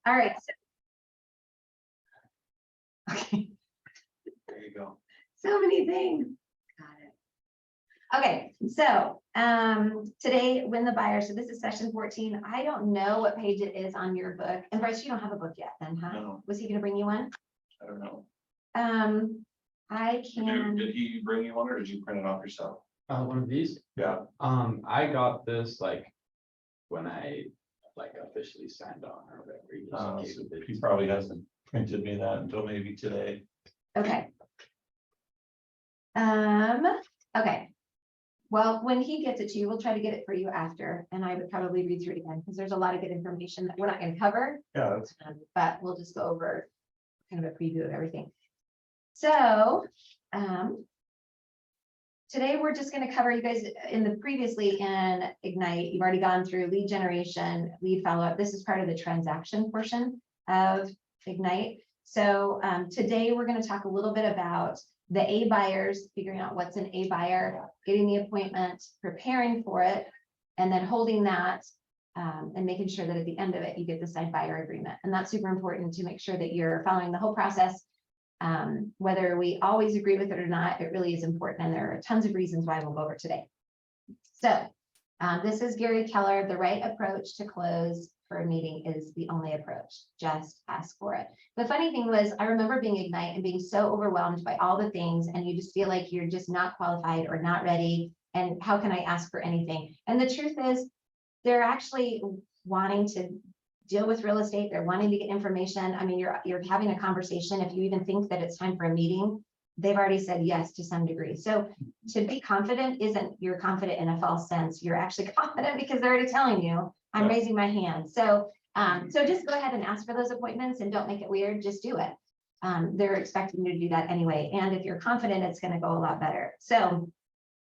All right. Okay. There you go. So many things. Got it. Okay, so today, win the buyer. So this is session 14. I don't know what page it is on your book. And Bryce, you don't have a book yet then, huh? No. Was he gonna bring you one? I don't know. I can. Did he bring you one or did you print it off yourself? One of these. Yeah. I got this like when I officially signed on or whatever. He just So gave it. he probably hasn't printed me that until maybe today. Okay. Okay. Well, when he gets it to you, we'll try to get it for you after, and I would probably read through it again, because there's a lot of good information that we're not gonna cover, Yeah, that's but we'll just go over kind of a preview of everything. So, today we're just gonna cover, you guys, previously in Ignite, you've already gone through lead generation, lead follow-up. This is part of the transaction portion of Ignite. So, today we're gonna talk a little bit about the A buyers, figuring out what's an A buyer, getting the appointment, preparing for it, and then holding that and making sure that at the end of it, you get the signed buyer agreement. And that's super important to make sure that you're following the whole process. Whether we always agree with it or not, it really is important. And there are tons of reasons why we'll go over today. So this is Gary Keller. The right approach to close for a meeting is the only approach. Just ask for it. The funny thing was, I remember being Ignite and being so overwhelmed by all the things, and you just feel like you're just not qualified or not ready. And how can I ask for anything? And the truth is, they're actually wanting to deal with real estate. They're wanting to get information. I mean, you're having a conversation. If you even think that it's time for a meeting, they've already said yes to some degree. So to be confident isn't you're confident in a false sense. You're actually confident because they're already telling you, I'm raising my hand. So, so just go ahead and ask for those appointments and don't make it weird. Just do it. They're expecting you to do that anyway. And if you're confident, it's going to go a lot better. So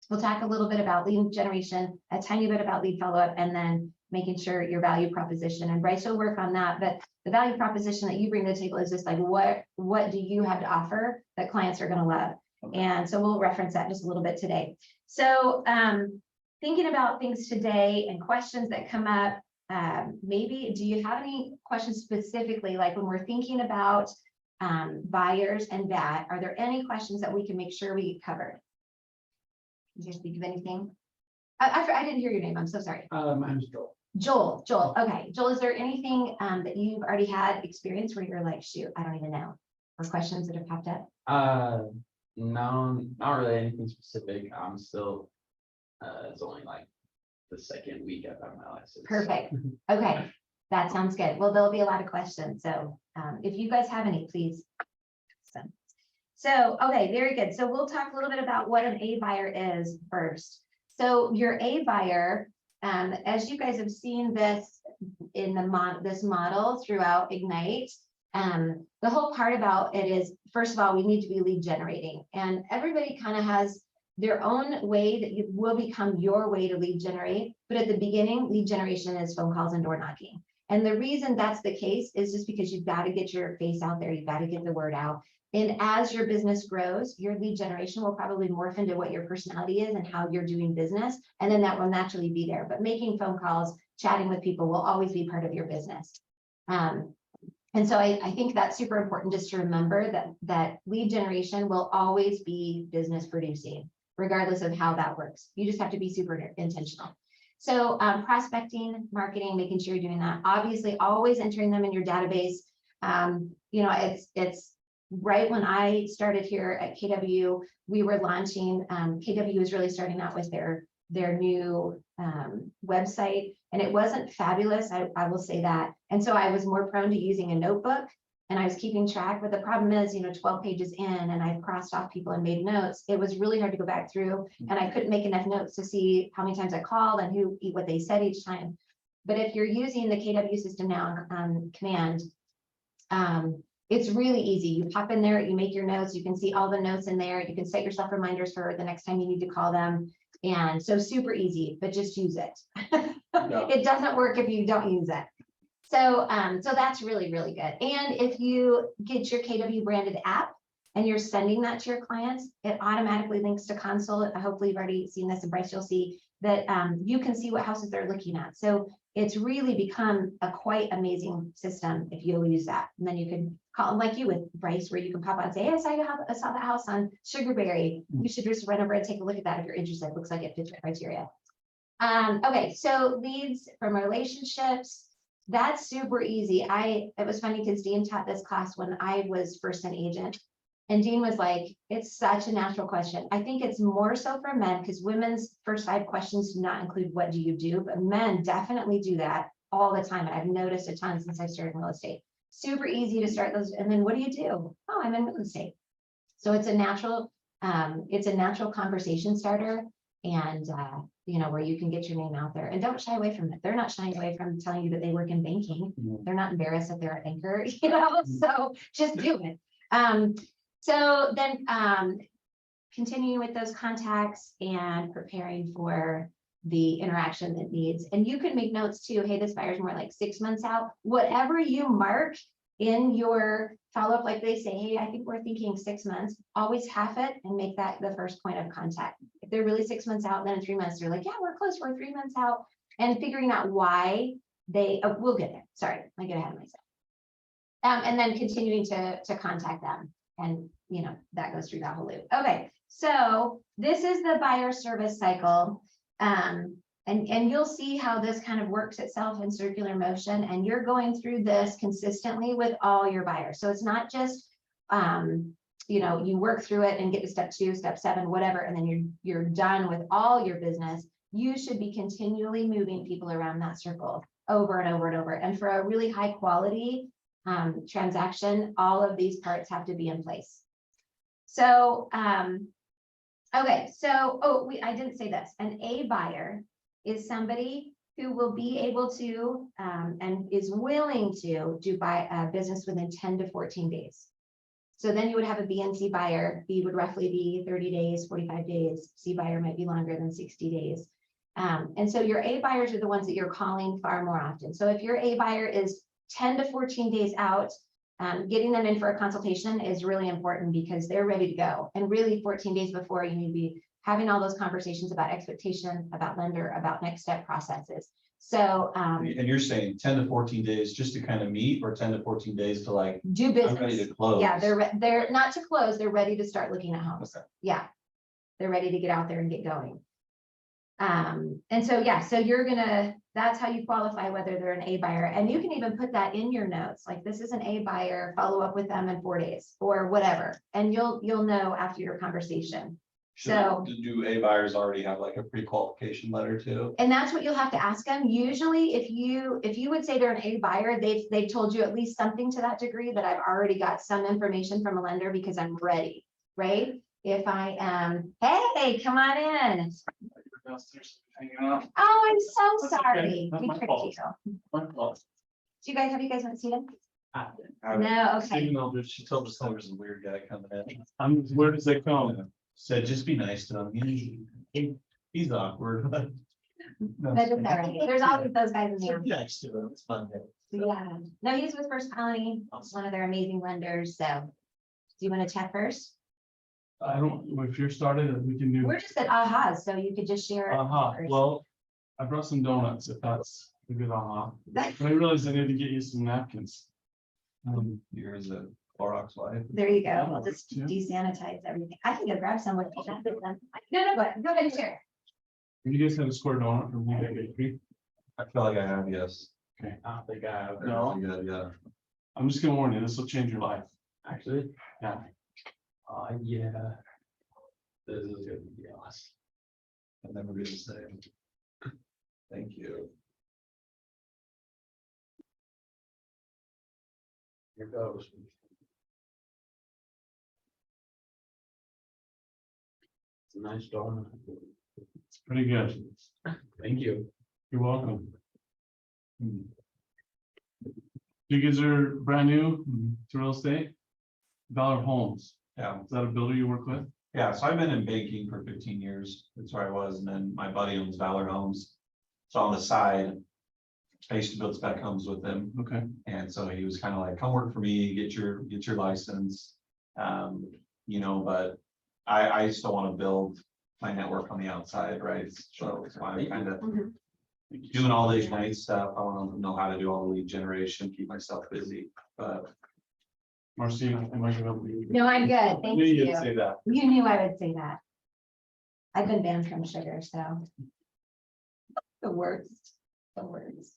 we'll talk a little bit about lead generation, a tiny bit about lead follow-up, and then making sure your value proposition, and Bryce will work on that. But the value proposition that you bring to the table is just like, what do you have to offer that clients are going to love? And so we'll reference that just a little bit today. So thinking about things today and questions that come up, maybe do you have any questions specifically, like when we're thinking about buyers and that, are there any questions that we can make sure we covered? Did you think of anything? I didn't hear your name. I'm so sorry. My name's Joel. Joel. Okay. Joel, is there anything that you've already had experience where you're like, shoot, I don't even know, or questions that have popped up? No, not really anything specific. I'm still, it's only like the second week I've had my license. Perfect. Okay. That sounds good. Well, there'll be a lot of questions. So if you guys have any, please. So, okay, very good. So we'll talk a little bit about what an A buyer is first. So your A buyer, as you guys have seen this in this model throughout Ignite, the whole part about it is, first of all, we need to be lead generating, and everybody kind of has their own way that you will become your way to lead generate. But at the beginning, lead generation is phone calls and door knocking. And the reason that's the case is just because you've got to get your face out there. You've got to get the word out. And as your business grows, your lead generation will probably morph into what your personality is and how you're doing business. And then that will naturally be there. But making phone calls, chatting with people will always be part of your business. And so I think that's super important just to remember that lead generation will always be business producing, regardless of how that works. You just have to be super intentional. So prospecting, marketing, making sure you're doing that. Obviously, always entering them in your database. You know, it's right when I started here at KW, we were launching, KW was really starting out with their new website, and it wasn't fabulous. I will say that. And so I was more prone to using a notebook, and I was keeping track. But the problem is, you know, 12 pages in and I've crossed off people and made notes. It was really hard to go back through, and I couldn't make enough notes to see how many times I called and what they said each time. But if you're using the KW system now on Command, it's really easy. You pop in there, you make your notes, you can see all the notes in there. You can set yourself reminders for the next time you need to call them. And so super easy, but just use it. Yeah. It doesn't work if you don't use it. So, so that's really, really good. And if you get your KW branded app and you're sending that to your clients, it automatically links to Console. Hopefully you've already seen this, and Bryce, you'll see that you can see what houses they're looking at. So it's really become a quite amazing system if you'll use that. And then you can call them like you with Bryce, where you can pop out and say, hey, I saw that house on Sugarberry. You should just run over and take a look at that if you're interested. Looks like it fits your criteria. Okay, so leads from relationships. That's super easy. It was funny because Dean taught this class when I was first an agent. And Dean was like, it's such a natural question. I think it's more so for men because women's first 5 questions do not include what do you do, but men definitely do that all the time. And I've noticed a ton since I started in real estate. Super easy to start those. And then what do you do? Oh, I'm in real estate. So it's a natural conversation starter. And you know, where you can get your name out there and don't shy away from it. They're not shying away from telling you that they work in banking. They're not embarrassed that they're a banker, you know, so just do it. So then continuing with those contacts and preparing for the interaction that needs, and you can make notes too. Hey, this buyer's more like 6 months out, whatever you mark in your follow-up, like they say, hey, I think we're thinking 6 months, always half it and make that the first point of contact. If they're really 6 months out, then in 3 months, they're like, yeah, we're close, we're 3 months out, and figuring out why they, we'll get there. Sorry, I get ahead of myself. And then continuing to contact them. And, you know, that goes through that whole loop. Okay, so this is the buyer service cycle. And you'll see how this kind of works itself in circular motion. And you're going through this consistently with all your buyers. So it's not just, you know, you work through it and get to step 2, step 7, whatever, and then you're done with all your business. You should be continually moving people around that circle over and over and over. And for a really high quality transaction, all of these parts have to be in place. So, okay, so, I didn't say this. An A buyer is somebody who will be able to and is willing to do business within 10 to 14 days. So then you would have a B and C buyer. B would roughly be 30 days, 45 days. C buyer might be longer than 60 days. And so your A buyers are the ones that you're calling far more often. So if your A buyer is 10 to 14 days out, getting them in for a consultation is really important because they're ready to go. And really 14 days before, you need to be having all those conversations about expectation, about lender, about next step processes. So And you're saying 10 to 14 days just to kind of meet, or 10 to 14 days to like, do I'm ready business. to close? Yeah, they're not to close, they're ready to start looking at homes. Okay. Yeah, they're ready to get out there and get going. And so, yeah, so that's how you qualify whether they're an A buyer. And you can even put that in your notes, like this is an A buyer, follow up with them in 4 days or whatever. And you'll know after your conversation. So do A buyers already have like a pre-qualification letter too? and that's what you'll have to ask them. Usually if you would say they're an A buyer, they've told you at least something to that degree that I've already got some information from a lender because I'm ready, right? If I am, hey, come on in. Downstairs hanging out. Oh, I'm so That's sorry. okay. Not We my tricked fault. you. My fault. Have you guys not seen him? Ah, No, okay. Stephen Eldridge, she told us there was a weird guy coming in. Where does it come? Said, just be nice to him. He's awkward, but. That's all right. There's always those guys in there. Nice to him, it's fun. Yeah, no, he's with First Colony, one of their amazing lenders, so. Do you want to chat first? I don't, if you're started, we can do. We're just at AHA, so you could just share. first. Well, I brought some donuts if that's a good aha. But I realized I need to get you some napkins. Here's a Clorox wipe. There you go. I'll Yeah, just yeah. desanitize everything. I can go grab some with you. No, go ahead and share. You guys have a square donut from Levi Bakery? I feel like I have, yes. I don't think I have. They're No. really good, yeah. I'm just gonna warn you, this will change your life. Actually, Yeah. yeah. This is gonna be awesome. I'll never be the same. Thank you. Here goes. It's a nice donut. It's pretty good. Thank you. You're welcome. You guys are brand new to real estate? Valor Homes, Yeah, is that a builder you work with? yeah, so I've been in banking for 15 years. That's where I was, and then my buddy owns Valor Homes. So on the side, I used to build spec homes with him. Okay, And so he was kind of like, come work for me, get your license. You know, but I still want to build my network on the outside, right? So it's why I'm kind of Mhm. doing all these night stuff. I want to know how to do all the lead generation, keep myself busy, but Marcia, am I gonna be? No, I'm good. I Thank knew you. you'd say that. You knew I would say that. I've been banned from sugar, so. The worst, the worst.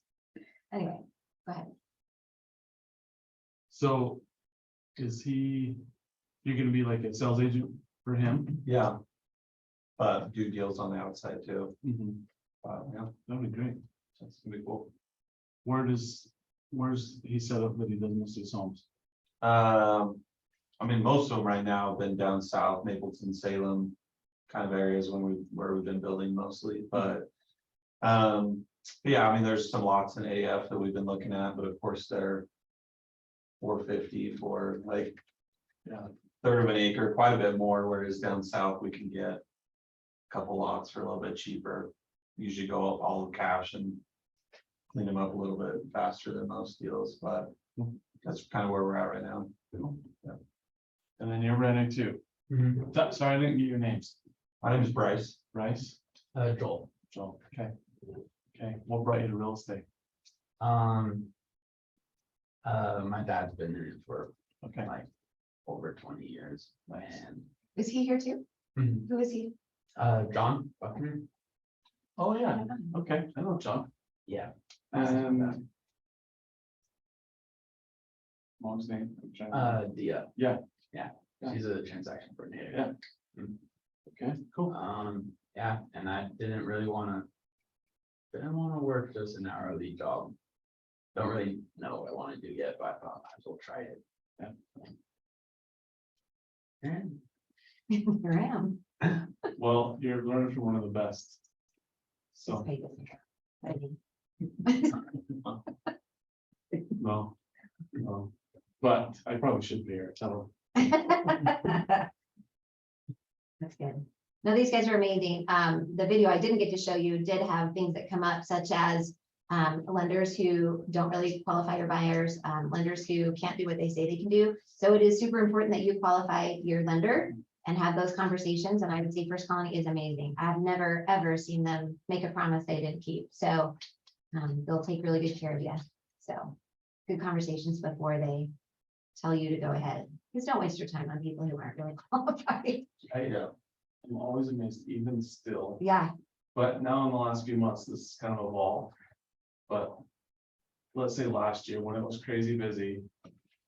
Anyway, go ahead. So is he, you're gonna be like a sales agent for him? yeah. But do deals on the outside too, yeah, That'd be great. that's gonna be cool. Where's he set up that he does most of his homes? I mean, most of them right now have been down south, Mapleton, Salem, kind of areas where we've been building mostly, but. Yeah, I mean, there's some lots in AF that we've been looking at, but of course they're 450 for like, yeah, third of an acre, quite a bit more, whereas down south we can get a couple lots for a little bit cheaper. Usually go all cash and clean them up a little bit faster than most deals, but that's kind of where we're at right now. Yeah. And then you're renting too. Sorry, I didn't get your names. My name is Bryce. Bryce? Joel. Joel, okay. Okay, what brought you to real estate? My dad's been in it for Okay, like over 20 years, Nice. and Is he here too? Who is he? John Buckner. oh yeah, okay, I know John. Yeah. Mom's name? I'm trying to- Dia. Yeah. Yeah, Yeah. she's a transaction coordinator. Yeah. Okay, cool. Yeah, and I didn't want to work just an hourly job. Don't really know what I want to do yet, but I thought I might as well try it. Yeah. And Here I am. Well, you're learning from one of the best. He's So, paid this. no. No. But I probably should be here, tell That's good. No, these guys are amazing. The video I didn't get to show you did have things that come up such as lenders who don't really qualify your buyers, lenders who can't do what they say they can do. So it is super important that you qualify your lender and have those conversations. And I would say First Colony is amazing. I've never, ever seen them make a promise they didn't keep. So they'll take really good care of you. So good conversations before they tell you to go ahead. Just don't waste your time on people who aren't really qualified. you. I'm always amazed, even still. Yeah, But now in the last few months, this is kind of evolved. But let's say last year, when it was crazy busy,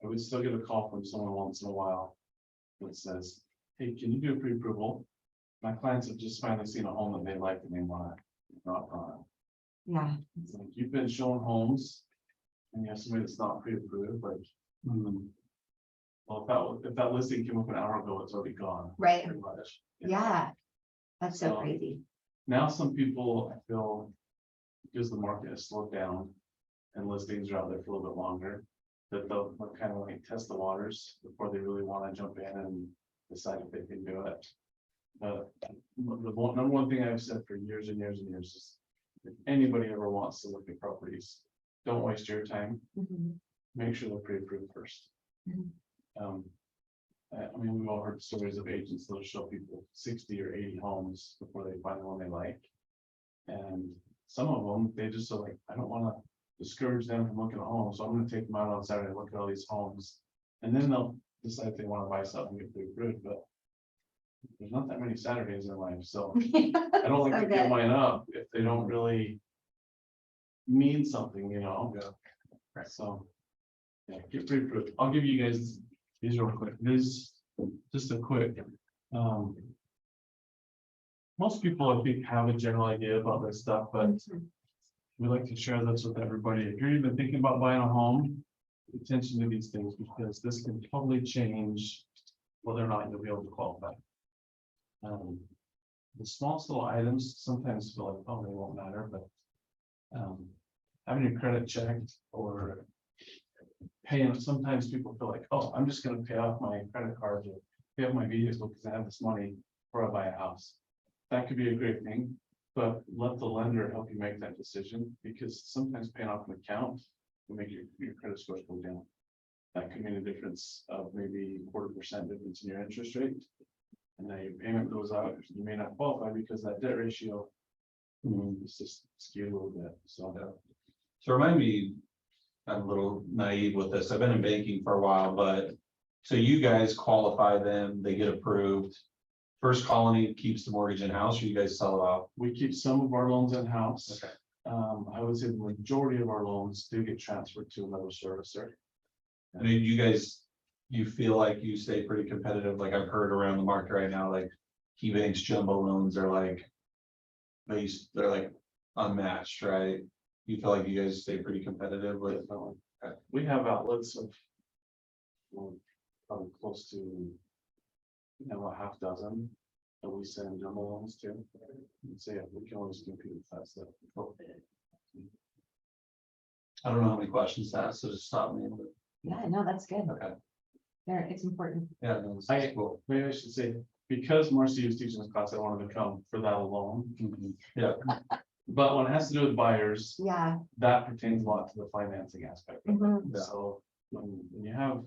I would still get a call from someone once in a while that says, hey, can you do a pre-approval? My clients have just finally seen a home that they like and they want it. Not on it. yeah. It's like, you've been shown homes and you have somebody that's not pre-approved, like, well, if that listing came up an hour ago, it's already gone. Right. Pretty much. Yeah. That's so So- crazy. Now, some people, I feel, because the market has slowed down and listings are out there for a little bit longer, that they'll kind of like test the waters before they really want to jump in and decide if they can do it. But number one thing I've said for years and years and years is, if anybody ever wants to look at properties, don't waste your time. Mhm. Make sure they're pre-approved first. Mhm. I mean, we've all heard stories of agents that'll show people 60 or 80 homes before they find the one they like. And some of them, they just are like, I don't want to discourage them from looking at homes, so I'm gonna take them out on Saturday, and look at all these homes. And then they'll decide if they want to buy something, get pre-approved, but there's not that many Saturdays in life, so I don't like So to give good. mine up if they don't really mean something, you know? Right. So, yeah, get pre-approved. I'll give you guys these real quick. This, just a quick, most people, I think, have a general idea about this stuff, but we like to share this with everybody. If you're even thinking about buying a home, pay attention to these things, because this can totally change whether or not you'll be able to qualify. The smallest little items sometimes feel like, oh, they won't matter, but having your credit checked or paying, sometimes people feel like, oh, I'm just gonna pay off my credit card or pay off my vehicle because I have this money before I buy a house. That could be a great thing, but let the lender help you make that decision, because sometimes paying off an account will make your credit score go down. That could mean a difference of maybe 0.25% difference in your interest rate. And now your payment goes out, you may not qualify because that debt ratio is just skewed a little bit, so. So remind me, I'm a little naive with this. I've been in banking for a while, but so you guys qualify them, they get approved. First Colony keeps the mortgage in house, or you guys sell it off? We keep some of our loans in-house. Okay. I would say the majority of our loans do get transferred to another servicer. I mean, you guys, you feel like you stay pretty competitive, like I've heard around the market right now, like Key Bank's jumbo loans are like. They're like unmatched, right? You feel like you guys stay pretty competitive with, Definitely. We have outlets of. Well, probably close to. A half dozen that we send jumbo loans to. And say, we can always compete with that stuff. I don't know how many questions to ask, so just stop me. Yeah, no, that's good. Okay, There, it's important. yeah, no, this is I- cool. Maybe I should say, because Marcy was teaching this class, I wanted to come for that alone. Yeah, But when it has to do with buyers, Yeah. that pertains a lot to the financing aspect. of it. Mhm. Yeah. So when you have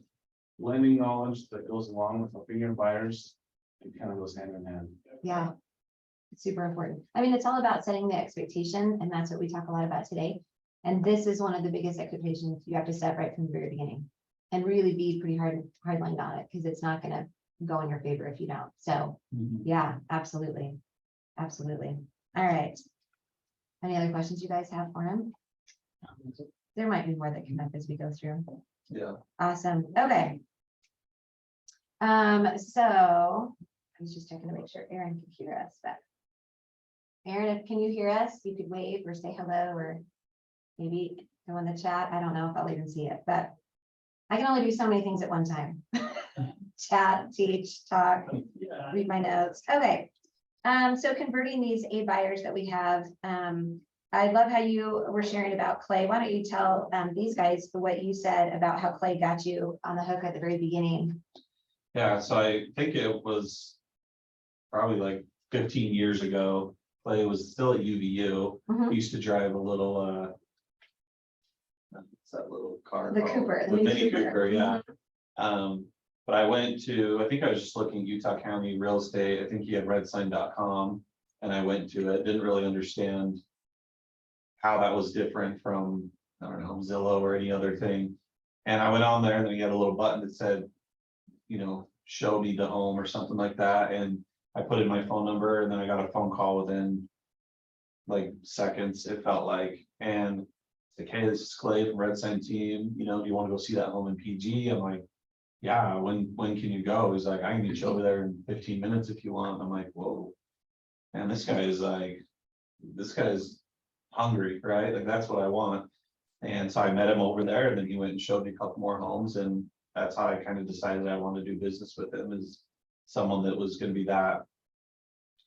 lending knowledge that goes along with helping your buyers, it kind of goes hand in hand. Yeah. It's super important. I mean, it's all about setting the expectation, and that's what we talk a lot about today. And this is one of the biggest expectations you have to set right from the very beginning. And really be pretty hardline on it, because it's not gonna go in your favor if you don't. So, yeah, absolutely. Absolutely. All right. Any other questions you guys have for him? There might be more that come up as we go through. yeah. Awesome, okay. So I was just checking to make sure Aaron could hear us, but. Aaron, can you hear us? You could wave or say hello, or maybe go in the chat. I don't know if I'll even see it, but I can only do so many things at one time. Chat, teach, talk, read my notes. Okay. So converting these A buyers that we have, I love how you were sharing about Clay. Why don't you tell these guys what you said about how Clay got you on the hook at the very beginning? Yeah, so I think it was probably like 15 years ago. Clay was still at UVU. Mhm. He used to drive a little, what's that little car? The called? Cooper, The Mini Cooper. Cooper, yeah. But I went to, I think I was just looking at Utah County real estate. I think he had redsign.com. And I went to it, didn't really understand how that was different from, I don't know, Zillow or any other thing. And I went on there and then he had a little button that said, show me the home or something like that. And I put in my phone number and then I got a phone call within like seconds, it felt like. And it's like, hey, this is Clay from Red Sign Team. Do you want to go see that home in PG? I'm like, yeah, when can you go? He's like, I can meet you over there in 15 minutes if you want. I'm like, whoa. And this guy is hungry, right? Like, that's what I want. And so I met him over there and then he went and showed me a couple more homes. And that's how I kind of decided I wanted to do business with him, is someone that was going to be that,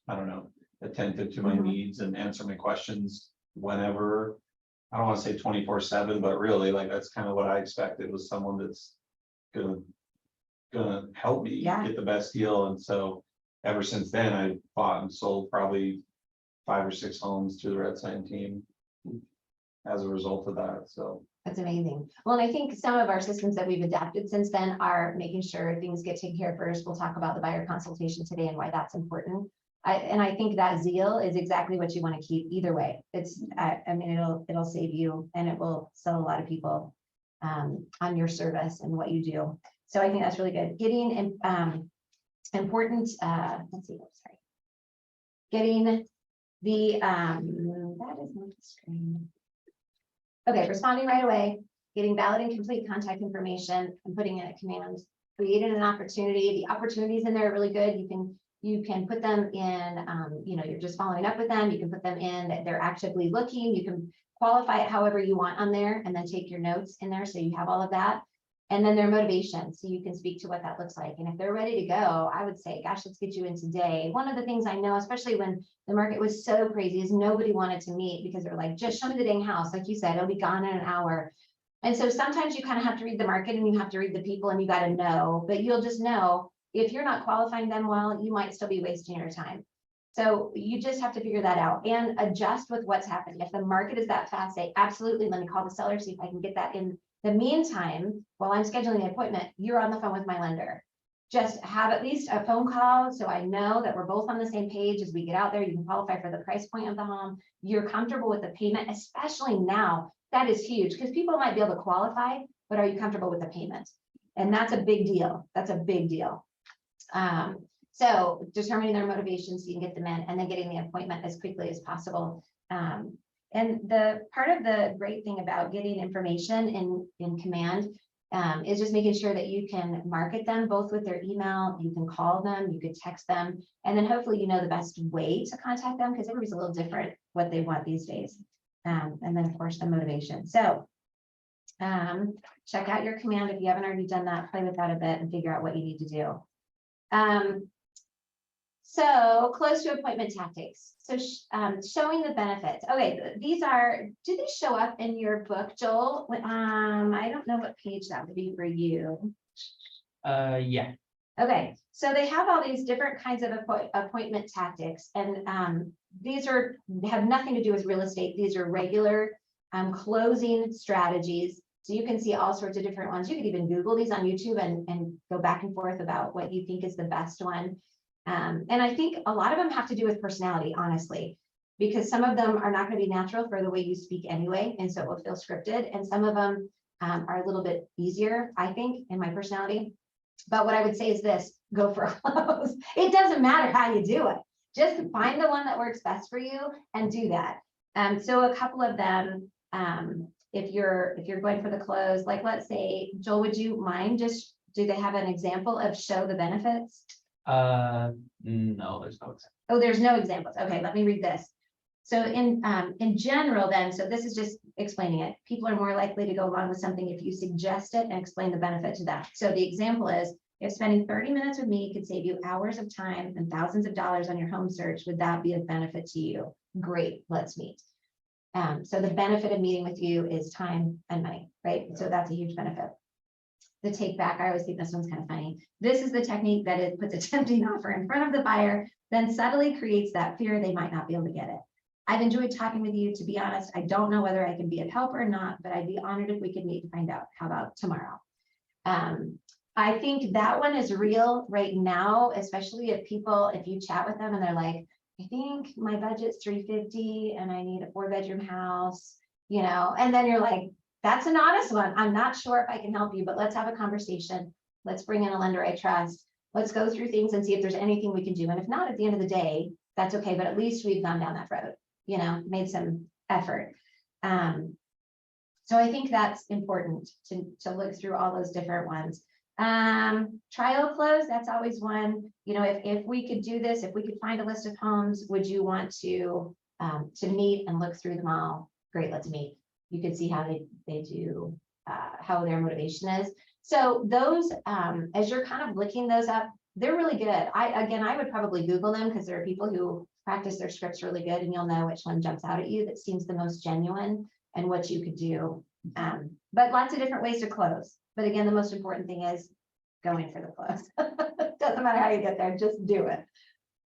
I don't know, attentive to my Mhm. needs and answer my questions whenever. I don't want to say 24/7, but really, like, that's kind of what I expected, was someone that's gonna help me Yeah. get the best deal. And so ever since then, I bought and sold probably 5 or 6 homes through the Red Sign Team as a result of that. So That's amazing. Well, and I think some of our systems that we've adapted since then are making sure things get taken care of first. We'll talk about the buyer consultation today and why that's important. I think that zeal is exactly what you want to keep either way. I mean, it'll save you, and it will sell a lot of people on your service and what you do. So I think that's really good. Getting important, let's see, sorry. Getting the, that is not the screen. Okay, responding right away, getting valid and complete contact information and putting in a command, creating an opportunity. The opportunities in there are really good. You can put them in, you're just following up with them. You can put them in that they're actively looking. You can qualify it however you want on there and then take your notes in there. So you have all of that. And then their motivation. So you can speak to what that looks like. And if they're ready to go, I would say, gosh, let's get you in today. One of the things I know, especially when the market was so crazy, is nobody wanted to meet because they're like, just show me the dang house. Like you said, it'll be gone in an hour. And so sometimes you kind of have to read the market and you have to read the people and you got to know, but you'll just know if you're not qualifying them well, you might still be wasting your time. So you just have to figure that out and adjust with what's happening. If the market is that fast, say, absolutely, let me call the seller, see if I can get that in the meantime, while I'm scheduling the appointment, you're on the phone with my lender. just have at least a phone call, so I know that we're both on the same page as we get out there. You can qualify for the price point of the home. You're comfortable with the payment, especially now. That is huge, because people might be able to qualify, but are you comfortable with the payment? And that's a big deal. That's a big deal. So determining their motivations, so you can get them in, and then getting the appointment as quickly as possible. And the part of the great thing about getting information in command is just making sure that you can market them both with their email, you can call them, you could text them, and then hopefully you know the best way to contact them, because everybody's a little different what they want these days. And then of course the motivation. So check out your command if you haven't already done that, play with that a bit and figure out what you need to do. So close to appointment tactics. So showing the benefits. Okay, these are, do these show up in your book, Joel? I don't know what page that would be for you. Yeah. Okay, so they have all these different kinds of appointment tactics, and these have nothing to do with real estate. These are regular closing strategies. So you can see all sorts of different ones. You could even Google these on YouTube and go back and forth about what you think is the best one. And I think a lot of them have to do with personality, honestly, because some of them are not going to be natural for the way you speak anyway, and so it will feel scripted. And some of them are a little bit easier, I think, in my personality. But what I would say is this: go for a close. It doesn't matter how you do it. Just find the one that works best for you and do that. So a couple of them, if you're going for the close, like let's say, Joel, would you mind just, do they have an example of show the benefits? No, there's no example. Oh, there's no examples. Okay, let me read this. So in general then, so this is just explaining it. People are more likely to go along with something if you suggest it and explain the benefit to them. So the example is, if spending 30 minutes with me could save you hours of time and thousands of dollars on your home search, would that be of benefit to you? Great, let's meet. So the benefit of meeting with you is time and money, right? So that's a huge benefit. The take back, I always think this one's kind of funny. This is the technique that it puts a tempting offer in front of the buyer, then subtly creates that fear they might not be able to get it. I've enjoyed talking with you. To be honest, I don't know whether I can be of help or not, but I'd be honored if we could meet to find out. How about tomorrow? I think that one is real right now, especially if you chat with them and they're like, I think my budget's $350 and I need a 4-bedroom house, and then you're like, that's an honest one. I'm not sure if I can help you, but let's have a conversation. Let's bring in a lender I trust. Let's go through things and see if there's anything we can do. And if not, at the end of the day, that's okay. But at least we've gone down that road, made some effort. So I think that's important to look through all those different ones. Trial close, that's always one. If we could do this, if we could find a list of homes, would you want to meet and look through them all? Great, let's meet. You can see how they do, how their motivation is. So those, as you're kind of looking those up, they're really good. I would probably Google them, because there are people who practice their scripts really good, and you'll know which one jumps out at you that seems the most genuine and what you could do. But lots of different ways to close. But again, the most important thing is going for the close. Doesn't matter how you get there, just do it.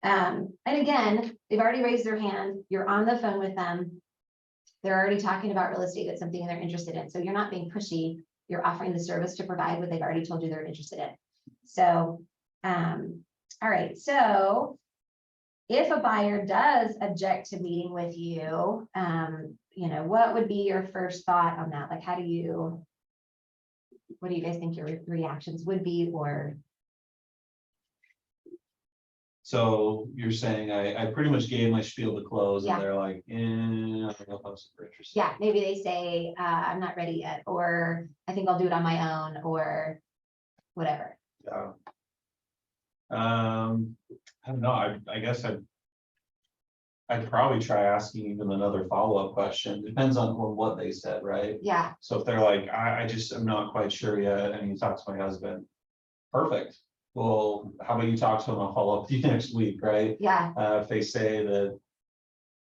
And again, they've already raised their hand. You're on the phone with them. They're already talking about real estate. That's something they're interested in. So you're not being pushy. You're offering the service to provide what they've already told you they're interested in. So, all right. So if a buyer does object to meeting with you, what would be your first thought on that? Like, what do you guys think your reactions would be? Or So you're saying I pretty much gave my spiel to close, Yeah. and they're like, I don't know if I'm super interested. yeah, maybe they say, I'm not ready yet, or I think I'll do it on my own, or whatever. Yeah. I don't know. I guess I'd probably try asking even another follow-up question. Depends on what they said, right? Yeah, So if they're like, I just am not quite sure yet, and you talk to my husband, perfect. Well, how about you talk to them? I'll follow up with you next week, right? yeah, If they say that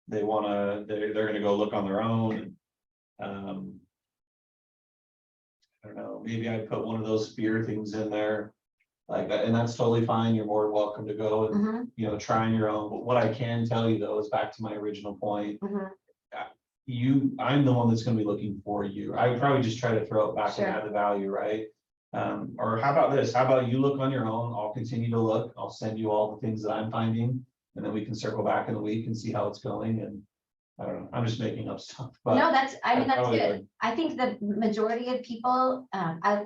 they they're gonna go look on their own. I don't know, maybe I put one of those fear things in there. Like that, and that's totally fine. You're more than welcome to go and, mhm, try on your own. But what I can tell you though is back to my original point. mhm, I'm the one that's gonna be looking for you. I would probably just try to throw it back and Sure. add the value, right? Or how about this? How about you look on your own? I'll continue to look. I'll send you all the things that I'm finding. And then we can circle back in a week and see how it's going. And I don't know, I'm just making up stuff, but. No, that's, I mean, I that's probably good. would. I think the majority of people,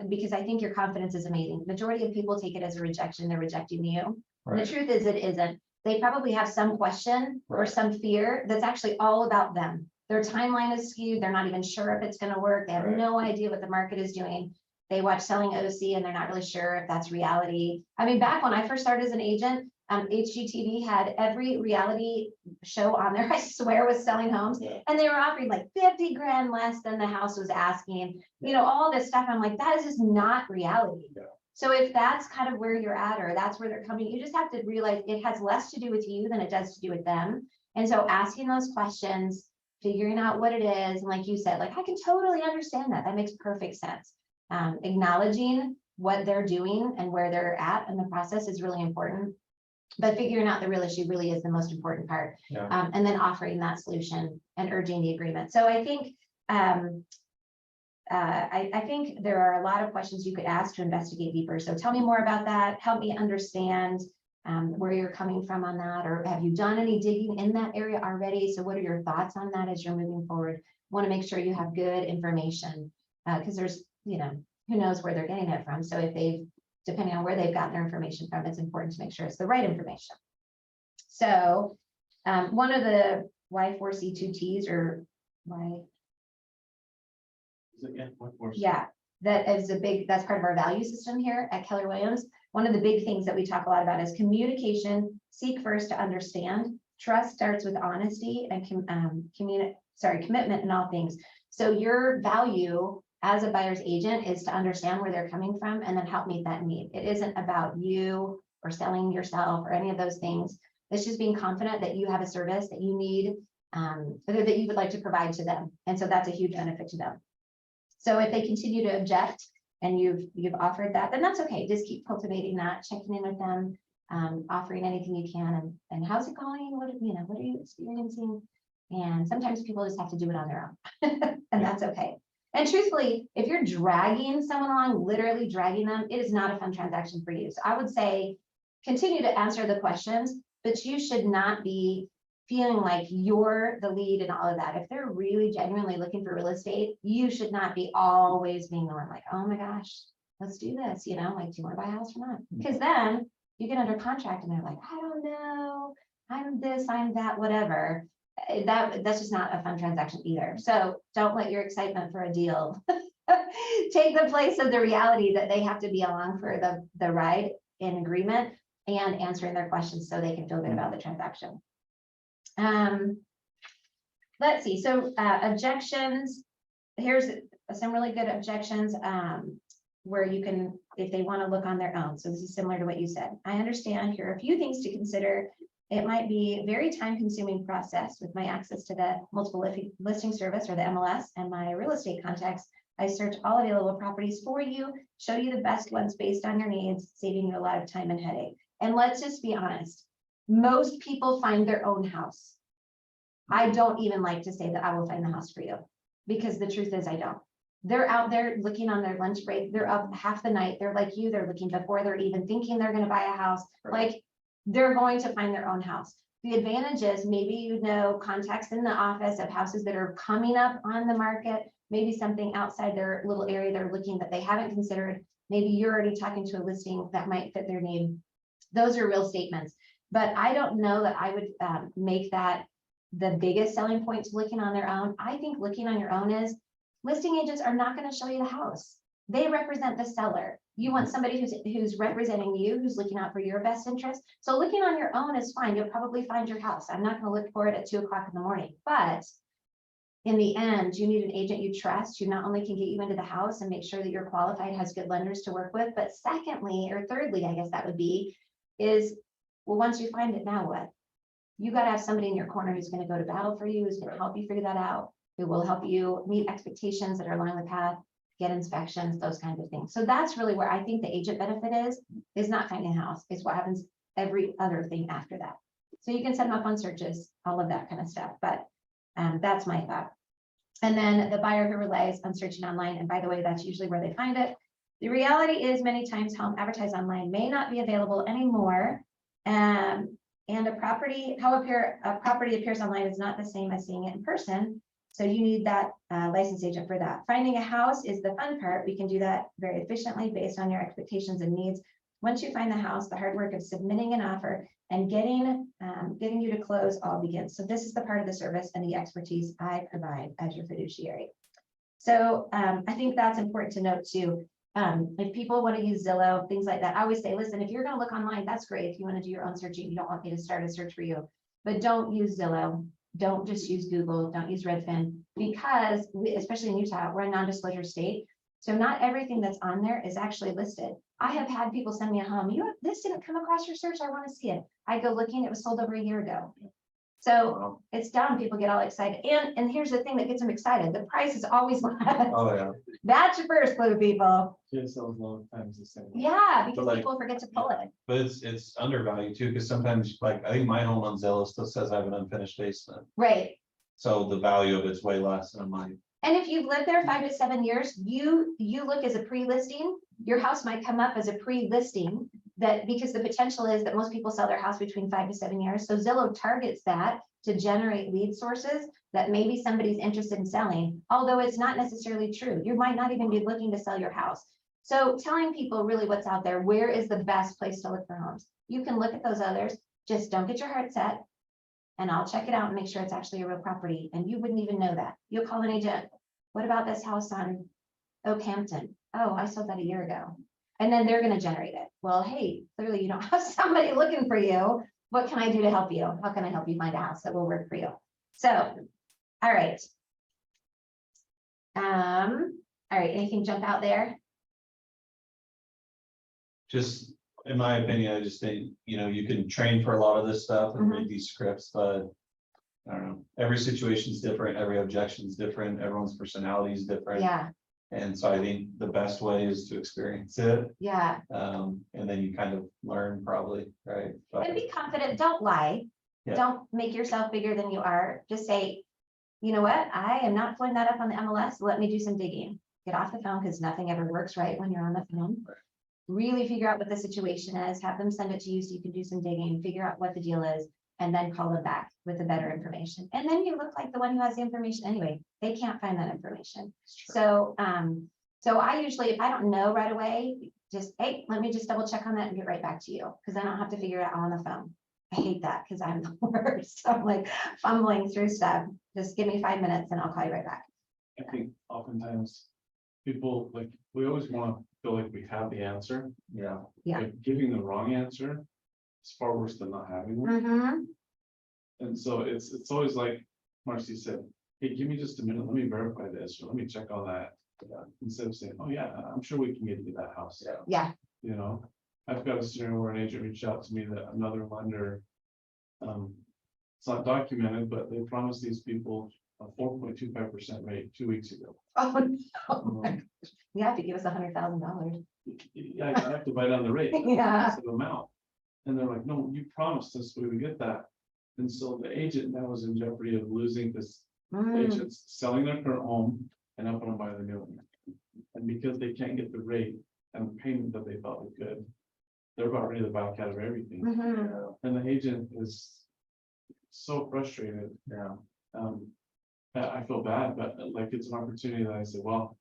because I think your confidence is amazing. Majority of people take it as a rejection. They're rejecting you. And the Right, truth is, it isn't. They probably have some question or Right. some fear that's actually all about them. Their timeline is skewed. They're not even sure if it's gonna work. They have Right. no idea what the market is doing. They watch Selling OC and they're not really sure if that's reality. I mean, back when I first started as an agent, HGTV had every reality show on there, I swear, was selling homes. Yeah. And they were offering like 50 grand less than the house was asking, you know, all this stuff. I'm like, that is just not reality. Yeah. So if that's kind of where you're at, or that's where they're coming, you just have to realize it has less to do with you than it does to do with them. And so asking those questions, figuring out what it is, and like you said, like, I can totally understand that. That makes perfect sense. Acknowledging what they're doing and where they're at in the process is really important. But figuring out the real issue really is the most important part. Yeah. And then offering that solution and urging the agreement. So I think I think there are a lot of questions you could ask to investigate deeper. So tell me more about that. Help me understand where you're coming from on that, or have you done any digging in that area already? So what are your thoughts on that as you're moving forward? Want to make sure you have good information because there's, you know, who knows where they're getting it from. So if they've, depending on where they've gotten their information from, it's important to make sure it's the right information. So one of the Y4C2Ts or Y, Is it, yeah, what more? yeah, that is a big, that's part of our value system here at Keller Williams. One of the big things that we talk a lot about is communication. Seek first to understand. Trust starts with honesty and commitment in all things. So your value as a buyer's agent is to understand where they're coming from and then help meet that need. It isn't about you or selling yourself or any of those things. It's just being confident that you have a service that you need, that you would like to provide to them. And so that's a huge benefit to them. So if they continue to object and you've offered that, then that's okay. Just keep cultivating that, checking in with them, offering anything you can, and how's it going? What, you know, what are you experiencing? And sometimes people just have to do it on their own, and that's okay. And truthfully, if you're dragging someone along, literally dragging them, it is not a fun transaction for you. So I would say continue to answer the questions, but you should not be feeling like you're the lead in all of that. If they're really genuinely looking for real estate, you should not be always being the one like, oh my gosh, let's do this. You know, like, do you want to buy a house or not? Because then you get under contract and they're like, I don't know, I'm this, I'm that, whatever. That's just not a fun transaction either. So don't let your excitement for a deal take the place of the reality that they have to be along for the ride in agreement and answering their questions so they can feel good about the transaction. Let's see. So objections. Here's some really good objections where you can, if they want to look on their own. So this is similar to what you said. I understand here are a few things to consider. It might be a very time-consuming process with my access to the multiple listing service or the MLS and my real estate contacts. I search all available properties for you, show you the best ones based on your needs, saving you a lot of time and headache. And let's just be honest. Most people find their own house. I don't even like to say that I will find the house for you because the truth is I don't. They're out there looking on their lunch break. They're up half the night. They're like you. They're looking before they're even thinking they're going to buy a house. Right. Like they're going to find their own house. The advantage is maybe you know contacts in the office of houses that are coming up on the market, maybe something outside their little area they're looking that they haven't considered. Maybe you're already talking to a listing that might fit their need. Those are real statements. But I don't know that I would make that the biggest selling point to looking on their own. I think looking on your own is listing agents are not going to show you the house. They represent the seller. You want somebody who's representing you, who's looking out for your best interest. So looking on your own is fine. You'll probably find your house. I'm not going to look for it at 2 o'clock in the morning, but in the end, you need an agent you trust who not only can get you into the house and make sure that you're qualified, has good lenders to work with, but secondly, or thirdly, I guess that would be, is, well, once you find it, now what? You got to have somebody in your corner who's going to go to battle for you, who's going to help you figure that out, who will help you meet expectations that are along the path, get inspections, those kinds of things. So that's really where I think the agent benefit is not finding a house. It's what happens every other thing after that. So you can set them up on searches, all of that kind of stuff. But that's my thought. And then the buyer who relies on searching online, and by the way, that's usually where they find it. The reality is many times home advertised online may not be available anymore. And a property appears online is not the same as seeing it in person. So you need that licensed agent for that. Finding a house is the fun part. We can do that very efficiently based on your expectations and needs. Once you find the house, the hard work of submitting an offer and getting you to close all begins. So this is the part of the service and the expertise I provide as your fiduciary. So I think that's important to note too. If people want to use Zillow, things like that, I always say, listen, if you're going to look online, that's great. If you want to do your own searching, you don't want me to start a search for you, but don't use Zillow. Don't just use Google. Don't use Redfin, because especially in Utah, we're a non-disclosure state. So not everything that's on there is actually listed. I have had people send me a home. This didn't come across your search. I want to see it. I go looking, it was sold over a year ago. So it's down, people get all excited. And here's the thing that gets them excited. The price is always less. Oh, yeah. That's your first clue, people. It sells a lot of times the same. Yeah, because like- people forget to pull it. But it's undervalued too, because sometimes, like, I think my home on Zillow still says I have an unfinished basement. Right. So the value of it's way less, and I'm like, And if you've lived there 5 to 7 years, you look as a pre-listing, your house might come up as a pre-listing, that because the potential is that most people sell their house between 5 to 7 years. So Zillow targets that to generate lead sources that maybe somebody's interested in selling, although it's not necessarily true. You might not even be looking to sell your house. So telling people really what's out there, where is the best place to look for homes? You can look at those others, just don't get your heart set. And I'll check it out and make sure it's actually a real property. And you wouldn't even know that. You'll call an agent. What about this house on Oakhampton? Oh, I sold that a year ago. And then they're going to generate it. Well, hey, clearly you don't have somebody looking for you. What can I do to help you? How can I help you find a house that will work for you? So, all right. All right, anything jump out there? just, in my opinion, I just think, you can train for a lot of this stuff and read these scripts, but I don't know, every situation's different, every objection's different, everyone's personality is different. Yeah, And so I think the best way is to experience it. yeah. And then you kind of learn probably, right? But And be confident, don't lie. Yeah. Don't make yourself bigger than you are. Just say, you know what, I am not pulling that up on the MLS. Let me do some digging. Get off the phone because nothing ever works right when you're on the phone. Right. Really figure out what the situation is, have them send it to you so you can do some digging, figure out what the deal is, and then call them back with the better information. And then you look like the one who has the information anyway. They can't find that information. So, so I usually, if I don't know right away, just, hey, let me just double check on that and get right back to you, because I don't have to figure it out on the phone. I hate that because I'm the worst. I'm like fumbling through stuff. Just give me 5 minutes and I'll call you right back. I think oftentimes people, like, we always want to feel like we have the answer. Yeah, Yeah. Like giving the wrong answer is far worse than not having one. Mm-hmm. And so it's always like Marcy said, hey, give me just a minute, let me verify this, or let me check all that. Instead of saying, oh yeah, I'm sure we can get you that house. Yeah. Yeah. You know, I've got a scenario where an agent reached out to me that another lender. It's not documented, but they promised these people a 4.25% rate 2 weeks ago. Oh, no. You have to give us $100,000. Yeah, I have to buy down the rate. Yeah. Massive amount. And they're like, no, you promised us we would get that. And so the agent now is in jeopardy of losing this. Mm, Agents selling their current home and up and buy the new one. And because they can't get the rate and the payment that they thought was good, they're about ready to back out of everything. mhm. And the agent is so frustrated. yeah. I feel bad, but like it's an opportunity that I say, well,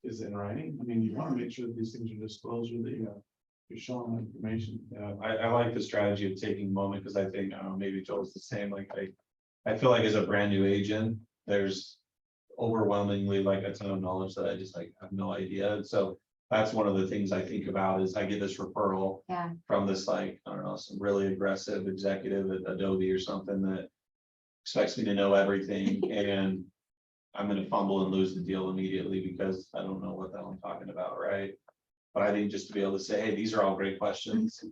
is it in writing? I mean, you want to make sure that these things are disclosed, or that you're showing them information. Yeah, I like the strategy of taking a moment, because I think, maybe Joel's the same, like, I feel like as a brand new agent, there's overwhelmingly like a ton of knowledge that I just like have no idea. And so that's one of the things I think about is I get this referral Yeah. from this, like, I don't know, some really aggressive executive at Adobe or something that expects me to know everything, and I'm gonna fumble and lose the deal immediately because I don't know what the hell I'm talking about, right? But I think just to be able to say, hey, these are all great questions.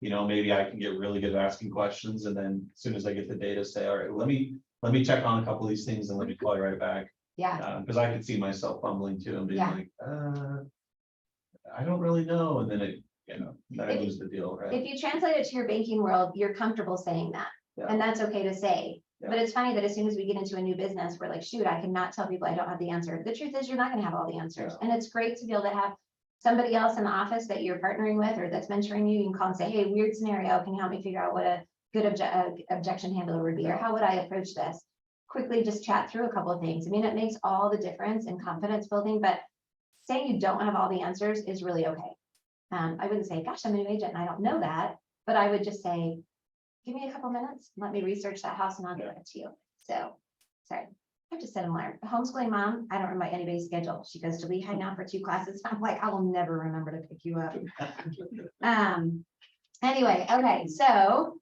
Maybe I can get really good at asking questions, and then as soon as I get the data, say, all right, let me check on a couple of these things and let me call you right back. Yeah. Because I could see myself fumbling too and being Yeah. like, I don't really know, and then then I lose the deal, right? If you translate it to your banking world, you're comfortable saying that. Yeah. And that's okay to say. But it's funny that as soon as we get into a new business, we're like, shoot, I cannot tell people I don't have the answer. The truth is, you're not gonna have all the answers. And it's great to be able to have somebody else in the office that you're partnering with or that's mentoring you. You can call and say, hey, weird scenario, can you help me figure out what a good objection handler would be, or how would I approach this? Quickly just chat through a couple of things. I mean, it makes all the difference in confidence building, but saying you don't have all the answers is really okay. I wouldn't say, gosh, I'm a new agent and I don't know that, but I would just say, give me a couple minutes, let me research that house and I'll get it to you. So, sorry, I just said I'm learned. Homeschooling mom, I don't remember anybody's schedule. She goes to Lehigh now for 2 classes. I'm like, I will never remember to pick you up. Anyway, okay, so,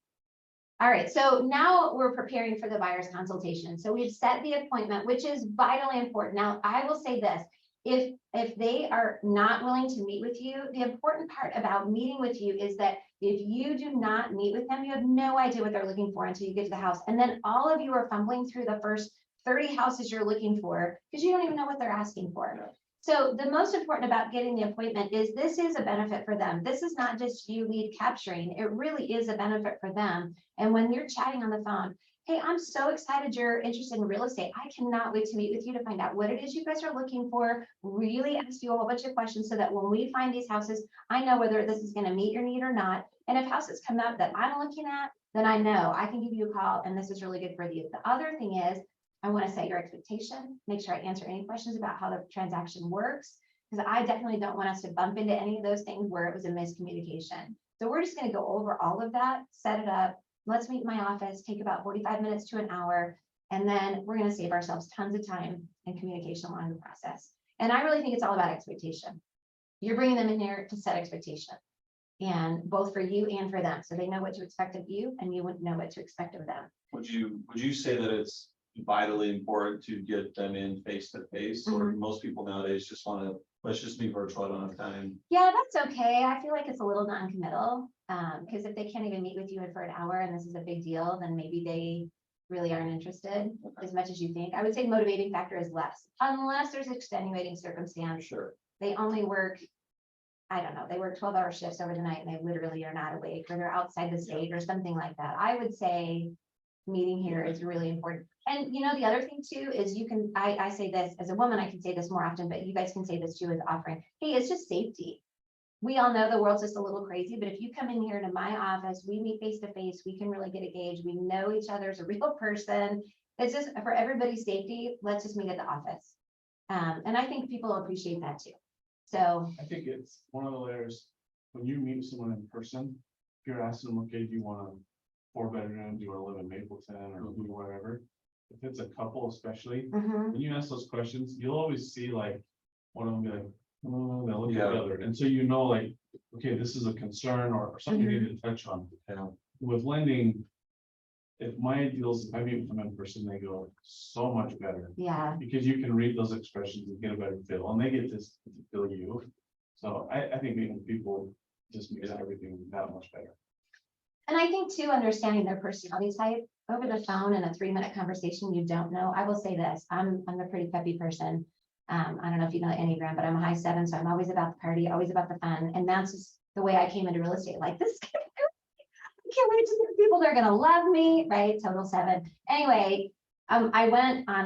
all right, so now we're preparing for the buyer's consultation. So we've set the appointment, which is vitally important. Now, I will say this, if they are not willing to meet with you, the important part about meeting with you is that if you do not meet with them, you have no idea what they're looking for until you get to the house. And then all of you are fumbling through the first 30 houses you're looking for because you don't even know what they're asking for. So the most important about getting the appointment is this is a benefit for them. This is not just you lead capturing. It really is a benefit for them. And when you're chatting on the phone, hey, I'm so excited you're interested in real estate. I cannot wait to meet with you to find out what it is you guys are looking for. Really ask you a whole bunch of questions so that when we find these houses, I know whether this is going to meet your need or not. And if houses come up that I'm looking at, then I know I can give you a call and this is really good for you. The other thing is, I want to set your expectation, make sure I answer any questions about how the transaction works, because I definitely don't want us to bump into any of those things where it was a miscommunication. So we're just going to go over all of that, set it up. Let's meet in my office, take about 45 minutes to an hour, and then we're going to save ourselves tons of time and communication along the process. And I really think it's all about expectation. You're bringing them in here to set expectation, and both for you and for them, so they know what to expect of you, and you wouldn't know what to expect of them. Would you say that it's vitally important to get them in face to face, or most people nowadays just want to, let's just be virtual, I don't have time? Yeah, that's okay. I feel like it's a little non-committal, because if they can't even meet with you for an hour and this is a big deal, then maybe they really aren't interested as much as you think. I would say the motivating factor is less, unless there's extenuating circumstance. Sure. They only work, I don't know, they work 12-hour shifts over the night and they literally are not awake, or they're outside the state or something like that. I would say meeting here is really important. And you know, the other thing too is you can, I say this as a woman, I can say this more often, but you guys can say this too as offering. Hey, it's just safety. We all know the world's just a little crazy, but if you come in here to my office, we meet face to face, we can really get engaged. We know each other as a real person. It's just for everybody's safety. Let's just meet at the office. And I think people appreciate that too. So I think it's one of the layers, when you meet someone in person, if you're asking them, okay, do you want a 4-bedroom, do you want to live in Mapleton or wherever? If it's a couple especially, mhm, when you ask those questions, you'll always see like, one of them be like, oh, they'll look at Yeah. the other. And so you know, like, okay, this is a concern or something you need to touch on. Yeah. With lending, if my deals, if I meet with them in person, they go so much better. yeah. Because you can read those expressions and get a better feel, and they get to feel you. So I think meeting people just makes everything that much better. And I think too, understanding their personality type over the phone in a 3-minute conversation, you don't know. I will say this, I'm a pretty peppy person. I don't know if you know the Enneagram, but I'm a high 7, so I'm always about the party, always about the fun. And that's just the way I came into real estate. Like, this is gonna be good. I can't wait to see people, they're gonna love me, right? Total 7. Anyway, I went on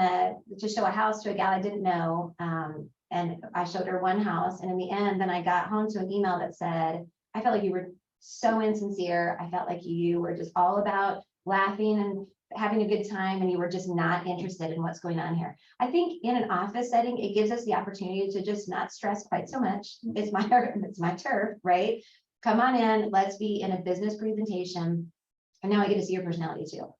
to show a house to a gal I didn't know. And I showed her one house, and in the end, then I got home to an email that said, I felt like you were so insincere. I felt like you were just all about laughing and having a good time, and you were just not interested in what's going on here. I think in an office setting, it gives us the opportunity to just not stress quite so much. It's my turf, right? Come on in, let's be in a business presentation. And now I get to see your personality too.